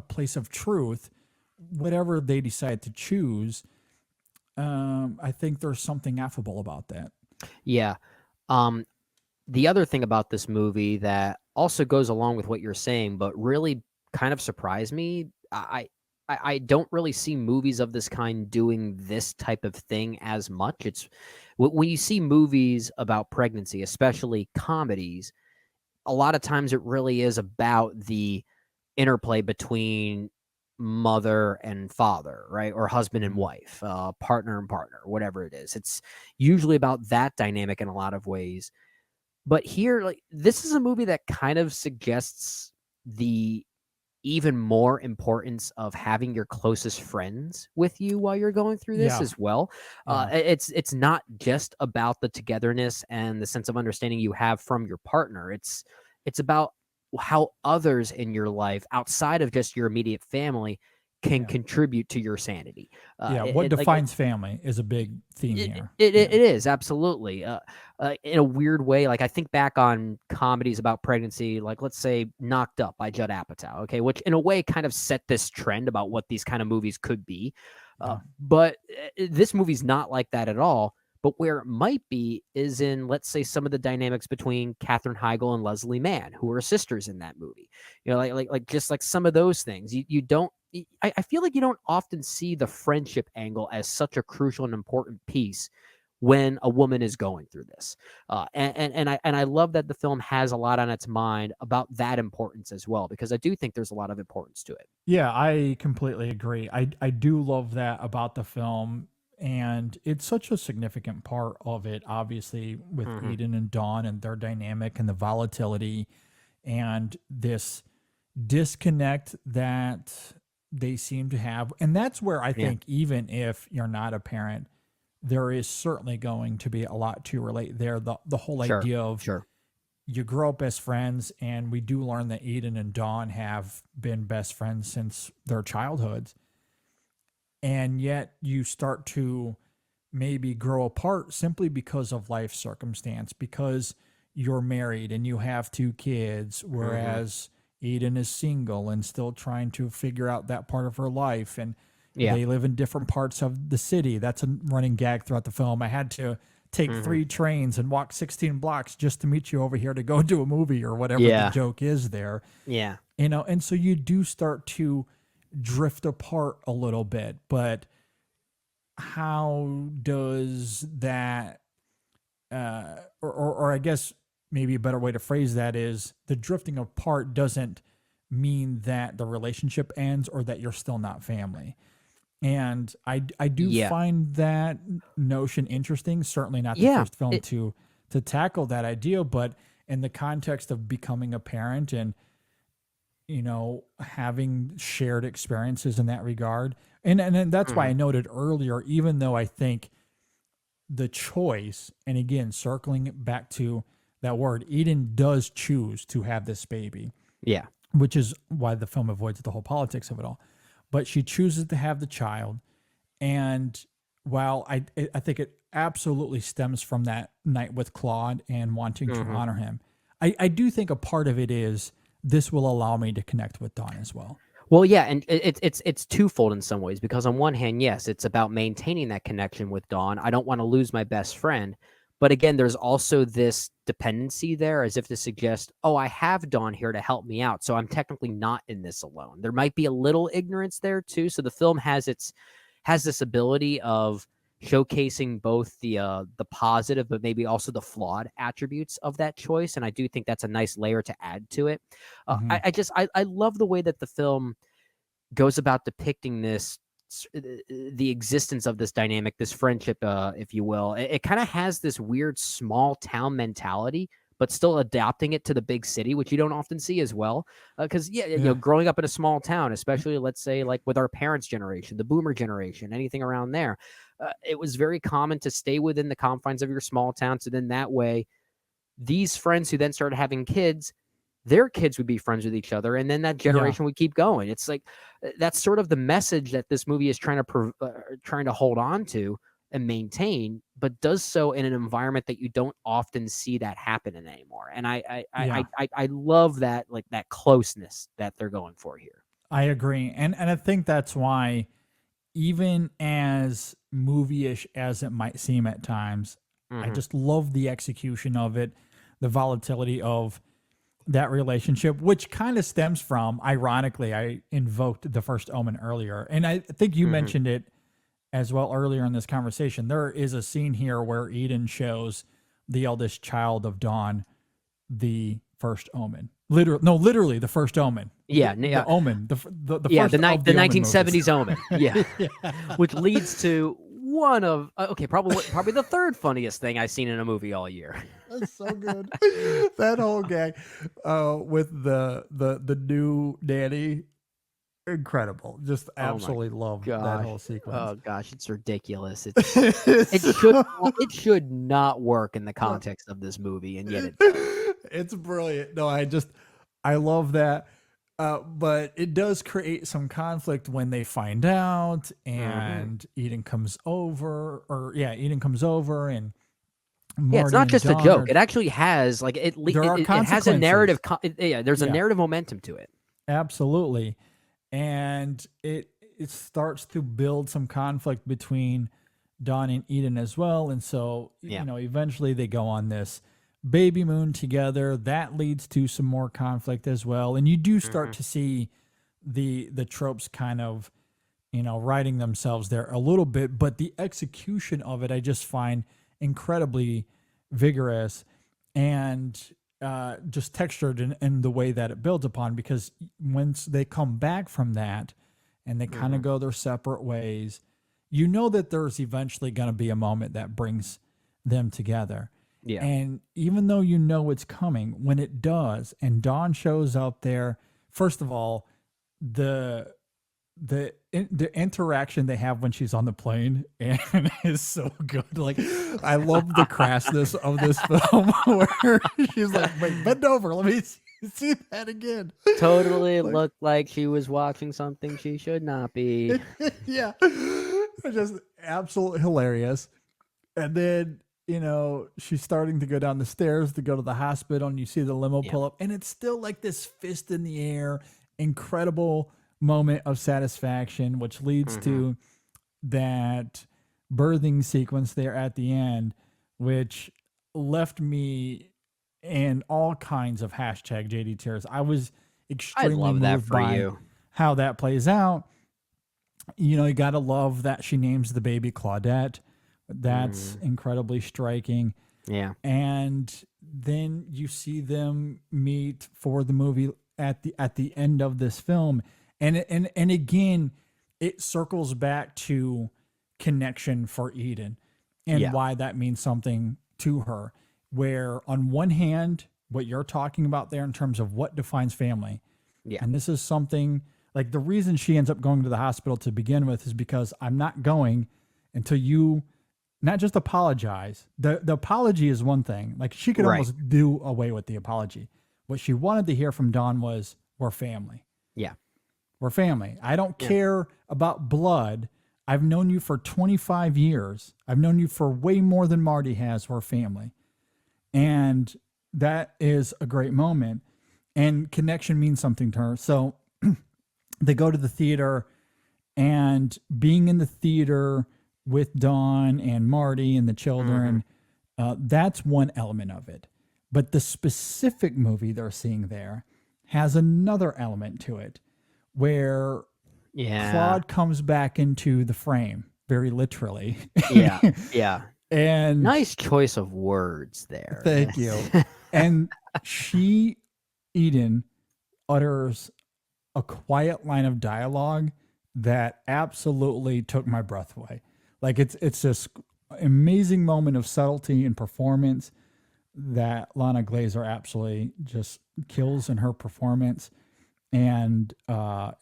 place of truth, whatever they decide to choose, I think there's something affable about that.
Yeah. The other thing about this movie that also goes along with what you're saying, but really kind of surprised me, I don't really see movies of this kind doing this type of thing as much. It's when you see movies about pregnancy, especially comedies, a lot of times it really is about the interplay between mother and father, right? Or husband and wife, partner and partner, whatever it is. It's usually about that dynamic in a lot of ways. But here, like, this is a movie that kind of suggests the even more importance of having your closest friends with you while you're going through this as well. It's not just about the togetherness and the sense of understanding you have from your partner. It's about how others in your life outside of just your immediate family can contribute to your sanity.
What defines family is a big theme here.
It is, absolutely. In a weird way, like, I think back on comedies about pregnancy, like, let's say Knocked Up by Judd Apatow, okay, which in a way kind of set this trend about what these kind of movies could be. But this movie's not like that at all. But where it might be is in, let's say, some of the dynamics between Katherine Heigl and Leslie Mann, who are sisters in that movie. You know, like just like some of those things. You don't. I feel like you don't often see the friendship angle as such a crucial and important piece when a woman is going through this. And I love that the film has a lot on its mind about that importance as well, because I do think there's a lot of importance to it.
Yeah, I completely agree. I do love that about the film. And it's such a significant part of it, obviously, with Eden and Dawn and their dynamic and the volatility and this disconnect that they seem to have. And that's where I think, even if you're not a parent, there is certainly going to be a lot to relate there. The whole idea of you grow up as friends, and we do learn that Eden and Dawn have been best friends since their childhoods. And yet you start to maybe grow apart simply because of life circumstance, because you're married and you have 2 kids, whereas Eden is single and still trying to figure out that part of her life. And
Yeah.
they live in different parts of the city. That's a running gag throughout the film. I had to take 3 trains and walk 16 blocks just to meet you over here to go do a movie or whatever the joke is there.
Yeah.
And so you do start to drift apart a little bit, but how does that, or I guess maybe a better way to phrase that is the drifting apart doesn't mean that the relationship ends or that you're still not family. And I do find that notion interesting. Certainly not the first film to tackle that idea, but in the context of becoming a parent and, having shared experiences in that regard. And that's why I noted earlier, even though I think the choice, and again, circling it back to that word, Eden does choose to have this baby.
Yeah.
Which is why the film avoids the whole politics of it all. But she chooses to have the child. And while I think it absolutely stems from that night with Claude and wanting to honor him, I do think a part of it is this will allow me to connect with Dawn as well.
Well, yeah, and it's twofold in some ways, because on one hand, yes, it's about maintaining that connection with Dawn. I don't want to lose my best friend. But again, there's also this dependency there, as if to suggest, oh, I have Dawn here to help me out, so I'm technically not in this alone. There might be a little ignorance there too. So the film has this ability of showcasing both the positive, but maybe also the flawed attributes of that choice. And I do think that's a nice layer to add to it. I love the way that the film goes about depicting the existence of this dynamic, this friendship, if you will. It kind of has this weird small town mentality, but still adapting it to the big city, which you don't often see as well. Because growing up in a small town, especially let's say like with our parents' generation, the boomer generation, anything around there, it was very common to stay within the confines of your small town. So then that way, these friends who then started having kids, their kids would be friends with each other, and then that generation would keep going. It's like that's sort of the message that this movie is trying to hold on to and maintain, but does so in an environment that you don't often see that happen in anymore. And I love that, like that closeness that they're going for here.
I agree, and I think that's why, even as movie-ish as it might seem at times, I just love the execution of it, the volatility of that relationship, which kind of stems from, ironically, I invoked The First Omen earlier, and I think you mentioned it as well earlier in this conversation. There is a scene here where Eden shows the eldest child of Dawn the first omen. Literally the first omen.
Yeah,
the Omen. The first
the
of the
1970s Omen. Yeah.
Yeah.
Which leads to one of probably the third funniest thing I've seen in a movie all year.
That's so good. That whole gag with the new nanny, incredible. Just absolutely love that whole sequence.
Oh gosh, it's ridiculous. It should not work in the context of this movie, and yet it does.
It's brilliant. No, I love that. But it does create some conflict when they find out, and Eden comes over, and Marty
it's not just a
John
joke. It actually has it has a narrative. There's a narrative momentum to it.
Absolutely, and it starts to build some conflict between Dawn and Eden as well, and so eventually they go on this baby moon together. That leads to some more conflict as well, and you do start to see the tropes kind of writing themselves there a little bit, but the execution of it I just find incredibly vigorous and just textured in the way that it builds upon, because once they come back from that and they kind of go their separate ways, that there's eventually going to be a moment that brings them together.
Yeah.
And even though it's coming, when it does, and Dawn shows up there, first of all, the interaction they have when she's on the plane and is so good. Like, I love the crassness of this film where she's like, wait, bend over, let me see that again.
Totally looked like she was watching something she should not be.
Yeah. Just absolutely hilarious. And then she's starting to go down the stairs to go to the hospital, and you see the limo pull up, and it's still like this fist in the air, incredible moment of satisfaction, which leads to that birthing sequence there at the end, which left me in all kinds of hashtag JD tears. I was extremely moved by how that plays out. You got to love that she names the baby Claudette. That's incredibly striking.
Yeah.
And then you see them meet for the movie at the end of this film. And again, it circles back to connection for Eden and why that means something to her. Where on one hand, what you're talking about there in terms of what defines family. Yeah. And this is something like the reason she ends up going to the hospital to begin with is because I'm not going until you not just apologize. The apology is one thing. Like she could almost do away with the apology. What she wanted to hear from Dawn was, we're family.
Yeah.
We're family. I don't care about blood. I've known you for 25 years. I've known you for way more than Marty has. We're family. And that is a great moment. And connection means something to her. So they go to the theater, and being in the theater with Dawn and Marty and the children, that's one element of it. But the specific movie they're seeing there has another element to it where Claude comes back into the frame, very literally.
Yeah.
And
nice choice of words there.
Thank you. And Eden utters a quiet line of dialogue that absolutely took my breath away. Like it's this amazing moment of subtlety and performance that Lana Glazer absolutely just kills in her performance, and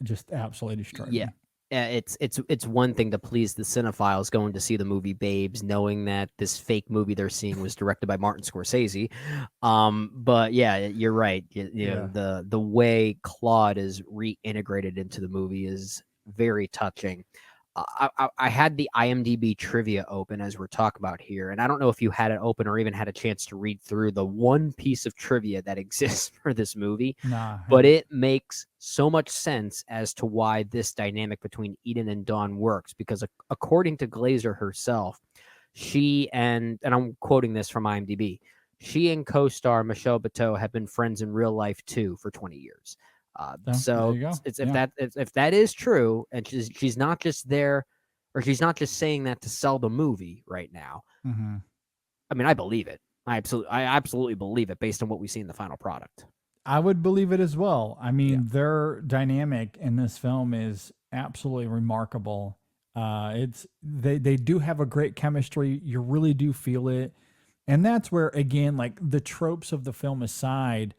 just absolutely destroyed me.
It's one thing to please the cinephiles going to see the movie Babes, knowing that this fake movie they're seeing was directed by Martin Scorsese. But yeah, you're right. The way Claude is reintegrated into the movie is very touching. I had the IMDb trivia open as we're talking about here, and I don't know if you had it open or even had a chance to read through the one piece of trivia that exists for this movie. But it makes so much sense as to why this dynamic between Eden and Dawn works, because according to Glazer herself, she and I'm quoting this from IMDb, she and co-star Michelle Buteau have been friends in real life too for 20 years. So if that is true, and she's not just there, or she's not just saying that to sell the movie right now. I mean, I believe it. I absolutely believe it based on what we see in the final product.
I would believe it as well. I mean, their dynamic in this film is absolutely remarkable. They do have a great chemistry. You really do feel it. And that's where, again, like the tropes of the film aside,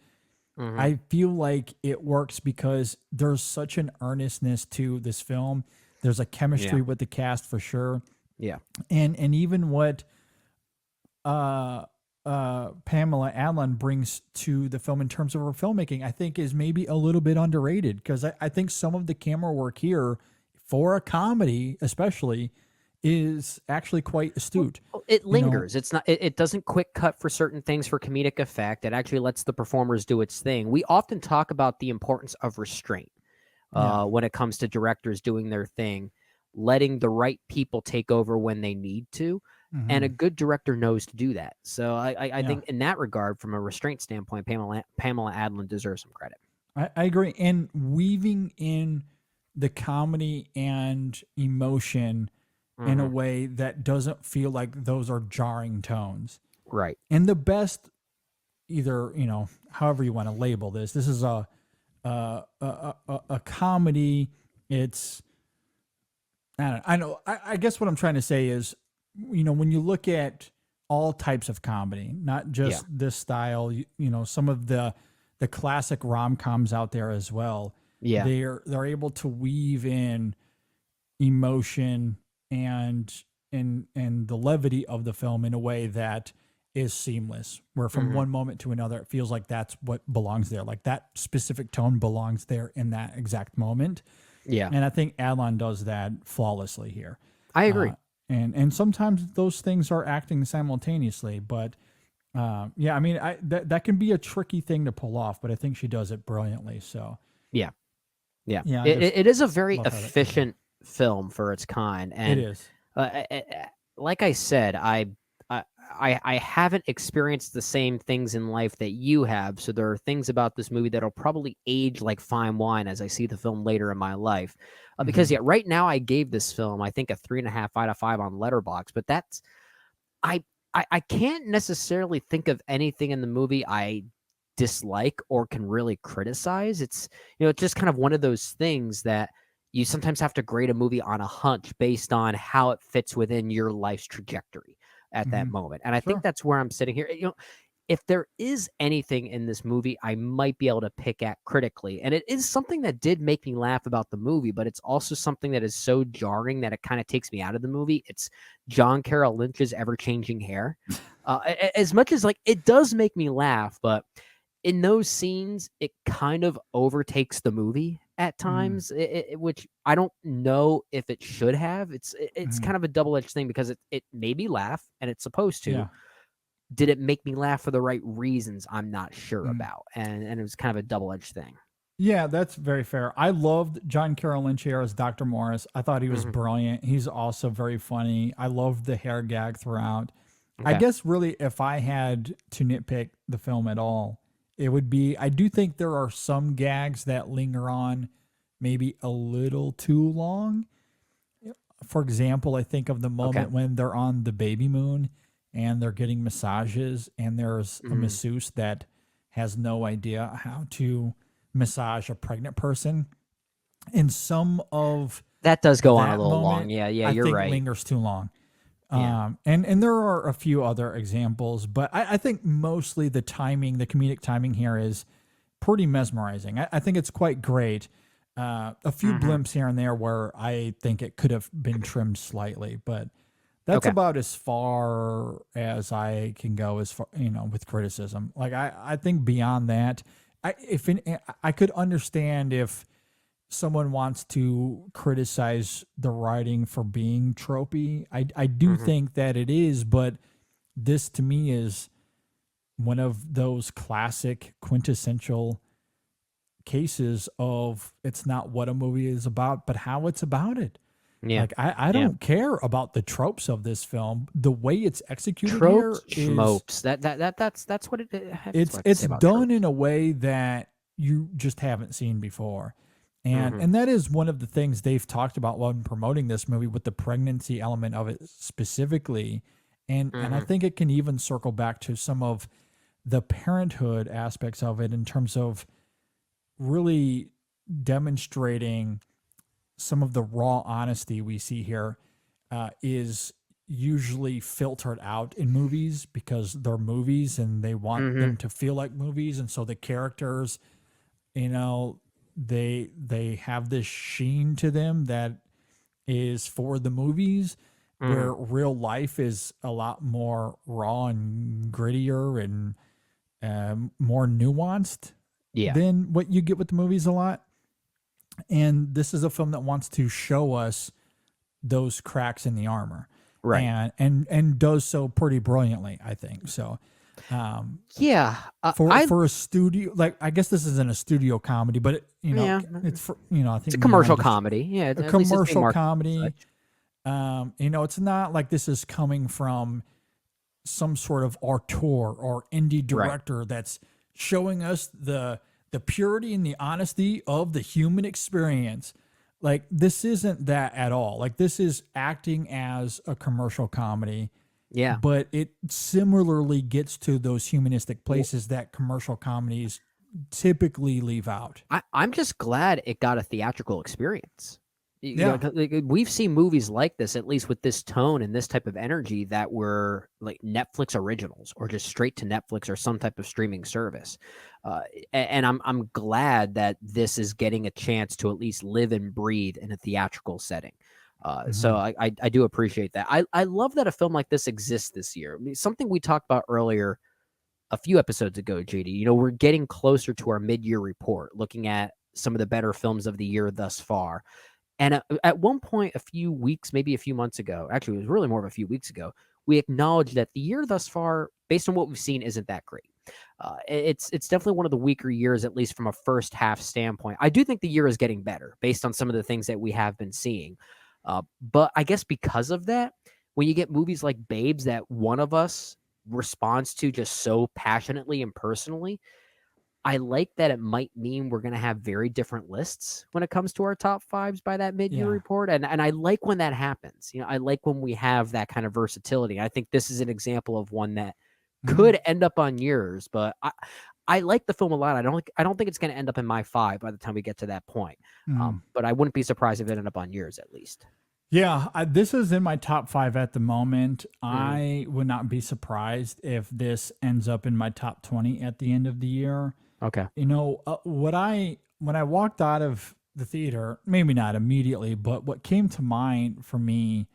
I feel like it works because there's such an earnestness to this film. There's a chemistry with the cast for sure.
Yeah.
And even what Pamela Adlon brings to the film in terms of her filmmaking, I think is maybe a little bit underrated, because I think some of the camera work here for a comedy especially is actually quite astute.
Well, it lingers. It's not. It doesn't quick cut for certain things for comedic effect. It actually lets the performers do its thing. We often talk about the importance of restraint when it comes to directors doing their thing, letting the right people take over when they need to, and a good director knows to do that. So I think in that regard, from a restraint standpoint, Pamela Adlon deserves some credit.
I agree. And weaving in the comedy and emotion in a way that doesn't feel like those are jarring tones.
Right.
And the best, either, however you want to label this is a comedy. It's, I know. I guess what I'm trying to say is, when you look at all types of comedy, not just this style, some of the classic rom-coms out there as well. Yeah. They're able to weave in emotion and the levity of the film in a way that is seamless, where from one moment to another, it feels like that's what belongs there. Like that specific tone belongs there in that exact moment. Yeah. And I think Adlon does that flawlessly here.
I agree.
and sometimes those things are acting simultaneously. But yeah, I mean, that can be a tricky thing to pull off, but I think she does it brilliantly. So
Yeah. Yeah.
yeah,
It is a very
love how that came out.
efficient film for its kind.
It
And
is.
like I said, I haven't experienced the same things in life that you have. So there are things about this movie that'll probably age like fine wine as I see the film later in my life. Because yeah, right now I gave this film, I think, a 3.5 out of 5 on Letterboxd, but that's I I can't necessarily think of anything in the movie I dislike or can really criticize. It's it's just kind of one of those things that you sometimes have to grade a movie on a hunch based on how it fits within your life's trajectory at that
Mhm.
moment. And I think
Sure.
that's where I'm sitting here. If there is anything in this movie I might be able to pick at critically, and it is something that did make me laugh about the movie, but it's also something that is so jarring that it kind of takes me out of the movie. It's John Carroll Lynch's ever-changing hair. As much as like it does make me laugh, but in those scenes, it kind of overtakes the movie at times, which I don't know if it should have. It's kind of a double-edged thing because it made me laugh, and it's supposed to.
Yeah.
Did it make me laugh for the right reasons? I'm not sure
Mm.
about, and it was kind of a double-edged thing.
Yeah, that's very fair. I loved John Carroll Lynch here as Dr. Morris. I thought he was
Mhm.
brilliant. He's also very funny. I loved the hair gag throughout. I
Okay.
guess really, if I had to nitpick the film at all, it would be I do think there are some gags that linger on maybe a little too long. For example, I think of the
Okay.
moment when they're on the baby moon and they're getting massages, and there's a
Mhm.
masseuse that has no idea how to massage a pregnant person. And some of
That does go on a
that
little long.
moment,
Yeah,
I
you're
think
right.
lingers too long.
Yeah.
And there are a few other examples, but I think mostly the timing, the comedic timing here is pretty mesmerizing. I think it's quite great. A few
Mhm.
blimps here and there where I think it could have been trimmed slightly, but that's
Okay.
about as far as I can go as far, with criticism. Like I think beyond that, I could understand if someone wants to criticize the writing for being tropey. I do
Mhm.
think that it is, but this to me is one of those classic quintessential cases of it's not what a movie is about, but how it's about it.
Yeah.
Like I
Yeah.
don't care about the tropes of this film. The way it's executed
Tropes,
here is
schmopes. That's what that's what I have to
it's
say about
done
tropes.
in a way that you just haven't seen before. And
Mhm.
and that is one of the things they've talked about when promoting this movie with the pregnancy element of it specifically. And I
Mhm.
think it can even circle back to some of the parenthood aspects of it in terms of really demonstrating some of the raw honesty we see here is usually filtered out in movies because they're movies and they want them
Mhm.
to feel like movies, and so the characters, you know, they have this sheen to them that is for the movies,
Mhm.
where real life is a lot more raw and grittier and more nuanced
Yeah.
than what you get with the movies a lot. And this is a film that wants to show us those cracks in the armor,
Right.
and does so pretty brilliantly, I think. So
Yeah.
for
I
for a studio, like, I guess this isn't a studio comedy, but
yeah.
it's for, I
It's a
think
commercial
beyond just
comedy. Yeah.
a
At least it's being
commercial
marketed as
comedy.
such.
It's not like this is coming from some sort of auteur or indie
Right.
director that's showing us the purity and the honesty of the human experience. Like, this isn't that at all. Like, this is acting as a commercial comedy,
Yeah.
but it similarly gets to those humanistic
Well,
places that commercial comedies typically leave out.
I'm just glad it got a theatrical experience.
Yeah.
'Cause, like, we've seen movies like this, at least with this tone and this type of energy, that were like Netflix originals or just straight to Netflix or some type of streaming service. And I'm glad that this is getting a chance to at least live and breathe in a theatrical setting. So
Mhm.
I do appreciate that. I love that a film like this exists this year. I mean, something we talked about earlier a few episodes ago, JD. We're getting closer to our mid-year report, looking at some of the better films of the year thus far. And at one point, a few weeks, maybe a few months ago, actually, it was really more of a few weeks ago, we acknowledged that the year thus far, based on what we've seen, isn't that great. It's definitely one of the weaker years, at least from a first half standpoint. I do think the year is getting better based on some of the things that we have been seeing. But I guess because of that, when you get movies like Babes that one of us responds to just so passionately and personally, I like that it might mean we're going to have very different lists when it comes to our top fives by that mid-year report. And I like when that happens. I like when we have that kind of versatility. I think this is an example of one that could end up on yours, but I like the film a lot. I don't think it's going to end up in my 5 by the time we get to that point. But I wouldn't be surprised if it ended up on yours at least.
Yeah, this is in my top 5 at the moment. I would not be surprised if this ends up in my top 20 at the end of the year.
Okay.
When I walked out of the theater, maybe not immediately, but what came to mind for me,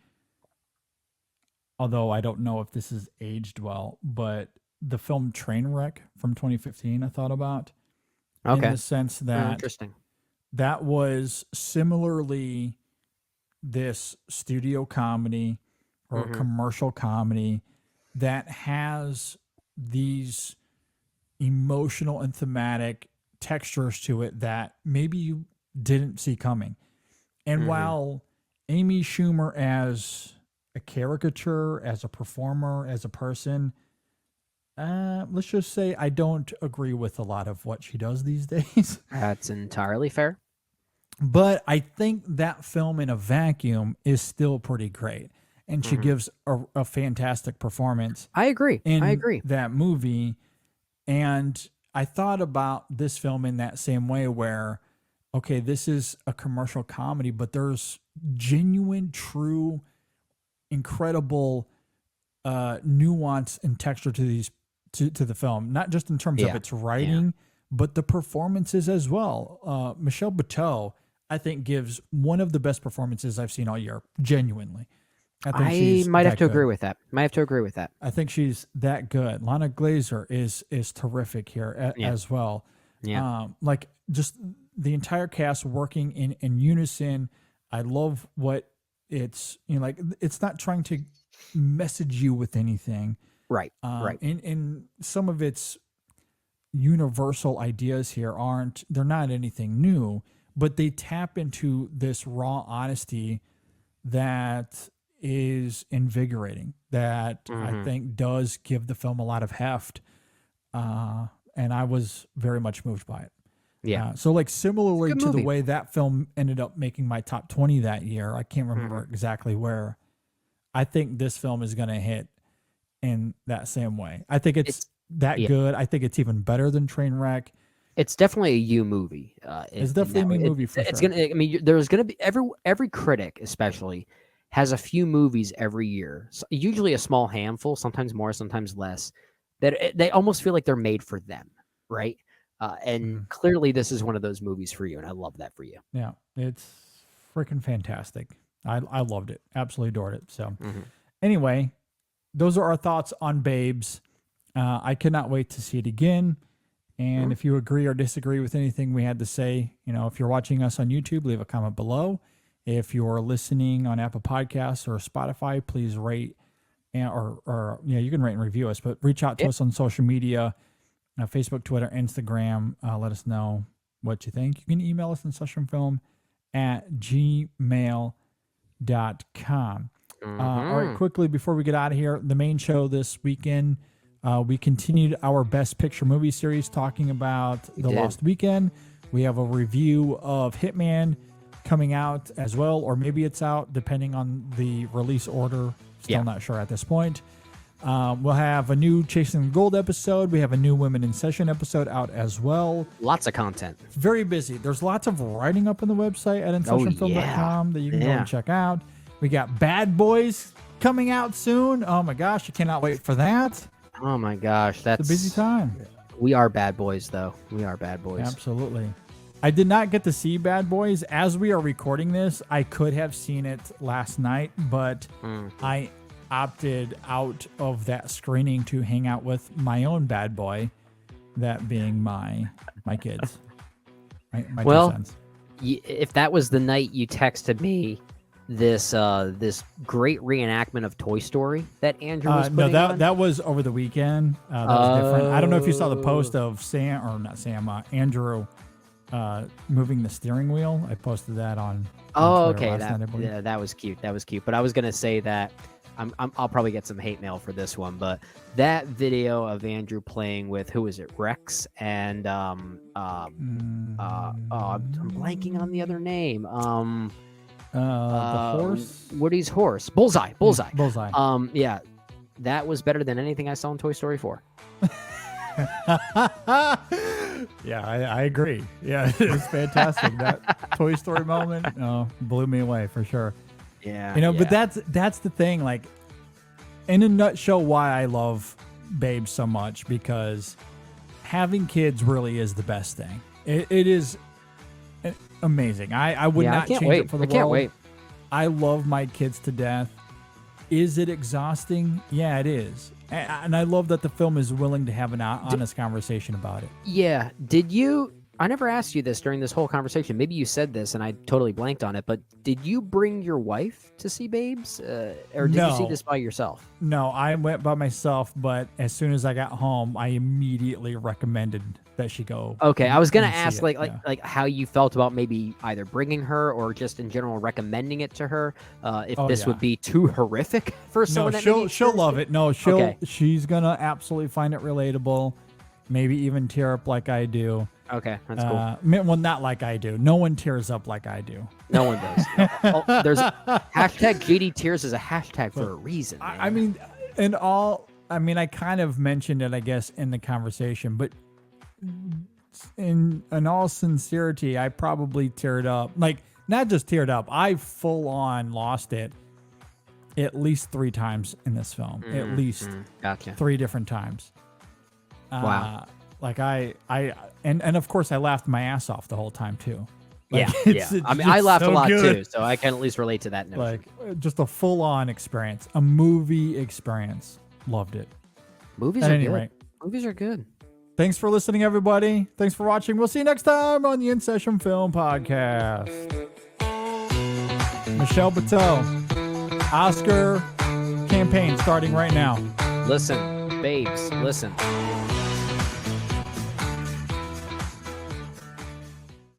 although I don't know if this is aged well, but the film Trainwreck from 2015, I thought about.
Okay.
In the sense that
interesting.
That was similarly this studio comedy or commercial comedy that has these emotional and thematic textures to it that maybe you didn't see coming. And while Amy Schumer as a caricature, as a performer, as a person, let's just say I don't agree with a lot of what she does these days.
That's entirely fair.
But I think that film in a vacuum is still pretty great. And she gives a fantastic performance.
I agree.
In that movie. And I thought about this film in that same way where, okay, this is a commercial comedy, but there's genuine, true, incredible nuance and texture to these to the film. Not just in terms of its writing, but the performances as well. Michelle Buteau, I think, gives one of the best performances I've seen all year, genuinely.
I might have to agree with that.
I think she's that good. Ilana Glazer is terrific here as well.
Yeah.
Like just the entire cast working in unison. I love what it's, like it's not trying to message you with anything.
Right. Right.
And some of its universal ideas here they're not anything new, but they tap into this raw honesty that is invigorating, that I think does give the film a lot of heft. And I was very much moved by it.
Yeah.
So like similarly to the way that film ended up making my top 20 that year, I can't remember exactly where. I think this film is going to hit in that same way. I think it's good. I think it's even better than Trainwreck.
It's definitely a you movie.
It's definitely a me movie for sure.
It's gonna. I mean, there's gonna be every critic, especially, has a few movies every year. So usually a small handful, sometimes more, sometimes less. That they almost feel like they're made for them, right? And clearly, this is one of those movies for you, and I love that for you.
Yeah, it's freaking fantastic. I loved it. Absolutely adored it. So, anyway, those are our thoughts on Babes. I cannot wait to see it again. And if you agree or disagree with anything we had to say, if you're watching us on YouTube, leave a comment below. If you're listening on Apple Podcasts or Spotify, please rate or you can rate and review us, but reach out to us on social media, Facebook, Twitter, Instagram. Let us know what you think. You can email us on sessionfilm@gmail.com. All right, quickly before we get out of here, the main show this weekend, we continued our Best Picture movie series talking about The Lost Weekend. We have a review of Hitman coming out as well, or maybe it's out depending on the release order. Still not sure at this point. We'll have a new Chasing the Gold episode. We have a new Women in Session episode out as well.
Lots of content.
Very busy. There's lots of writing up on the website at InSessionFilm.com that you can go and check out. We got Bad Boys coming out soon. Oh my gosh, you cannot wait for that.
Oh my gosh, that's
a busy time.
We are bad boys, though. We are bad boys.
Absolutely. I did not get to see Bad Boys. As we are recording this, I could have seen it last night, but I opted out of that screening to hang out with my own bad boy, that being my kids. My 2 cents.
if that was the night you texted me this great reenactment of Toy Story that Andrew was putting on?
that was over the weekend. That was different. I don't know if you saw the post of Andrew moving the steering wheel. I posted that on Twitter
okay,
last night, I believe.
that was cute. That was cute. But I was gonna say that I'll probably get some hate mail for this one, but that video of Andrew playing with, who is it, Rex and I'm blanking on the other name.
The horse,
Woody's horse, Bullseye.
Bullseye.
Yeah, that was better than anything I saw in Toy Story 4.
Yeah, I agree. Yeah, it was fantastic. That Toy Story moment blew me away for sure.
Yeah,
but that's the thing. Like, in a nutshell, why I love Babe so much, because having kids really is the best thing. It is amazing. I would not change it for the world.
I can't wait.
I love my kids to death. Is it exhausting? Yeah, it is. And I love that the film is willing to have an honest conversation about it.
Yeah. I never asked you this during this whole conversation. Maybe you said this and I totally blanked on it, but did you bring your wife to see Babes? Or did you see this by yourself?
No, I went by myself, but as soon as I got home, I immediately recommended that she go.
Okay, I was going to ask like how you felt about maybe either bringing her or just in general recommending it to her, if this would be too horrific for someone.
No, she'll love it. No, she's going to absolutely find it relatable, maybe even tear up like I do.
Okay, that's cool.
Well, not like I do. No one tears up like I do.
No one does. No. There's hashtag JD Tears is a hashtag for a reason.
I mean, I kind of mentioned it, I guess, in the conversation, but in all sincerity, I probably teared up. Like, not just teared up, I full on lost it at least 3 times in this film. At least
gotcha.
3 different times.
Wow.
Like and of course I laughed my ass off the whole time too.
Like, yeah. I mean, I laughed a lot too, so I can at least relate to that notion.
Like, just a full on experience, a movie experience. Loved it.
Movies are good. Movies are good.
Thanks for listening, everybody. Thanks for watching. We'll see you next time on the In Session Film Podcast. Michelle Buteau, Oscar campaign starting right now.
Listen, babes, listen.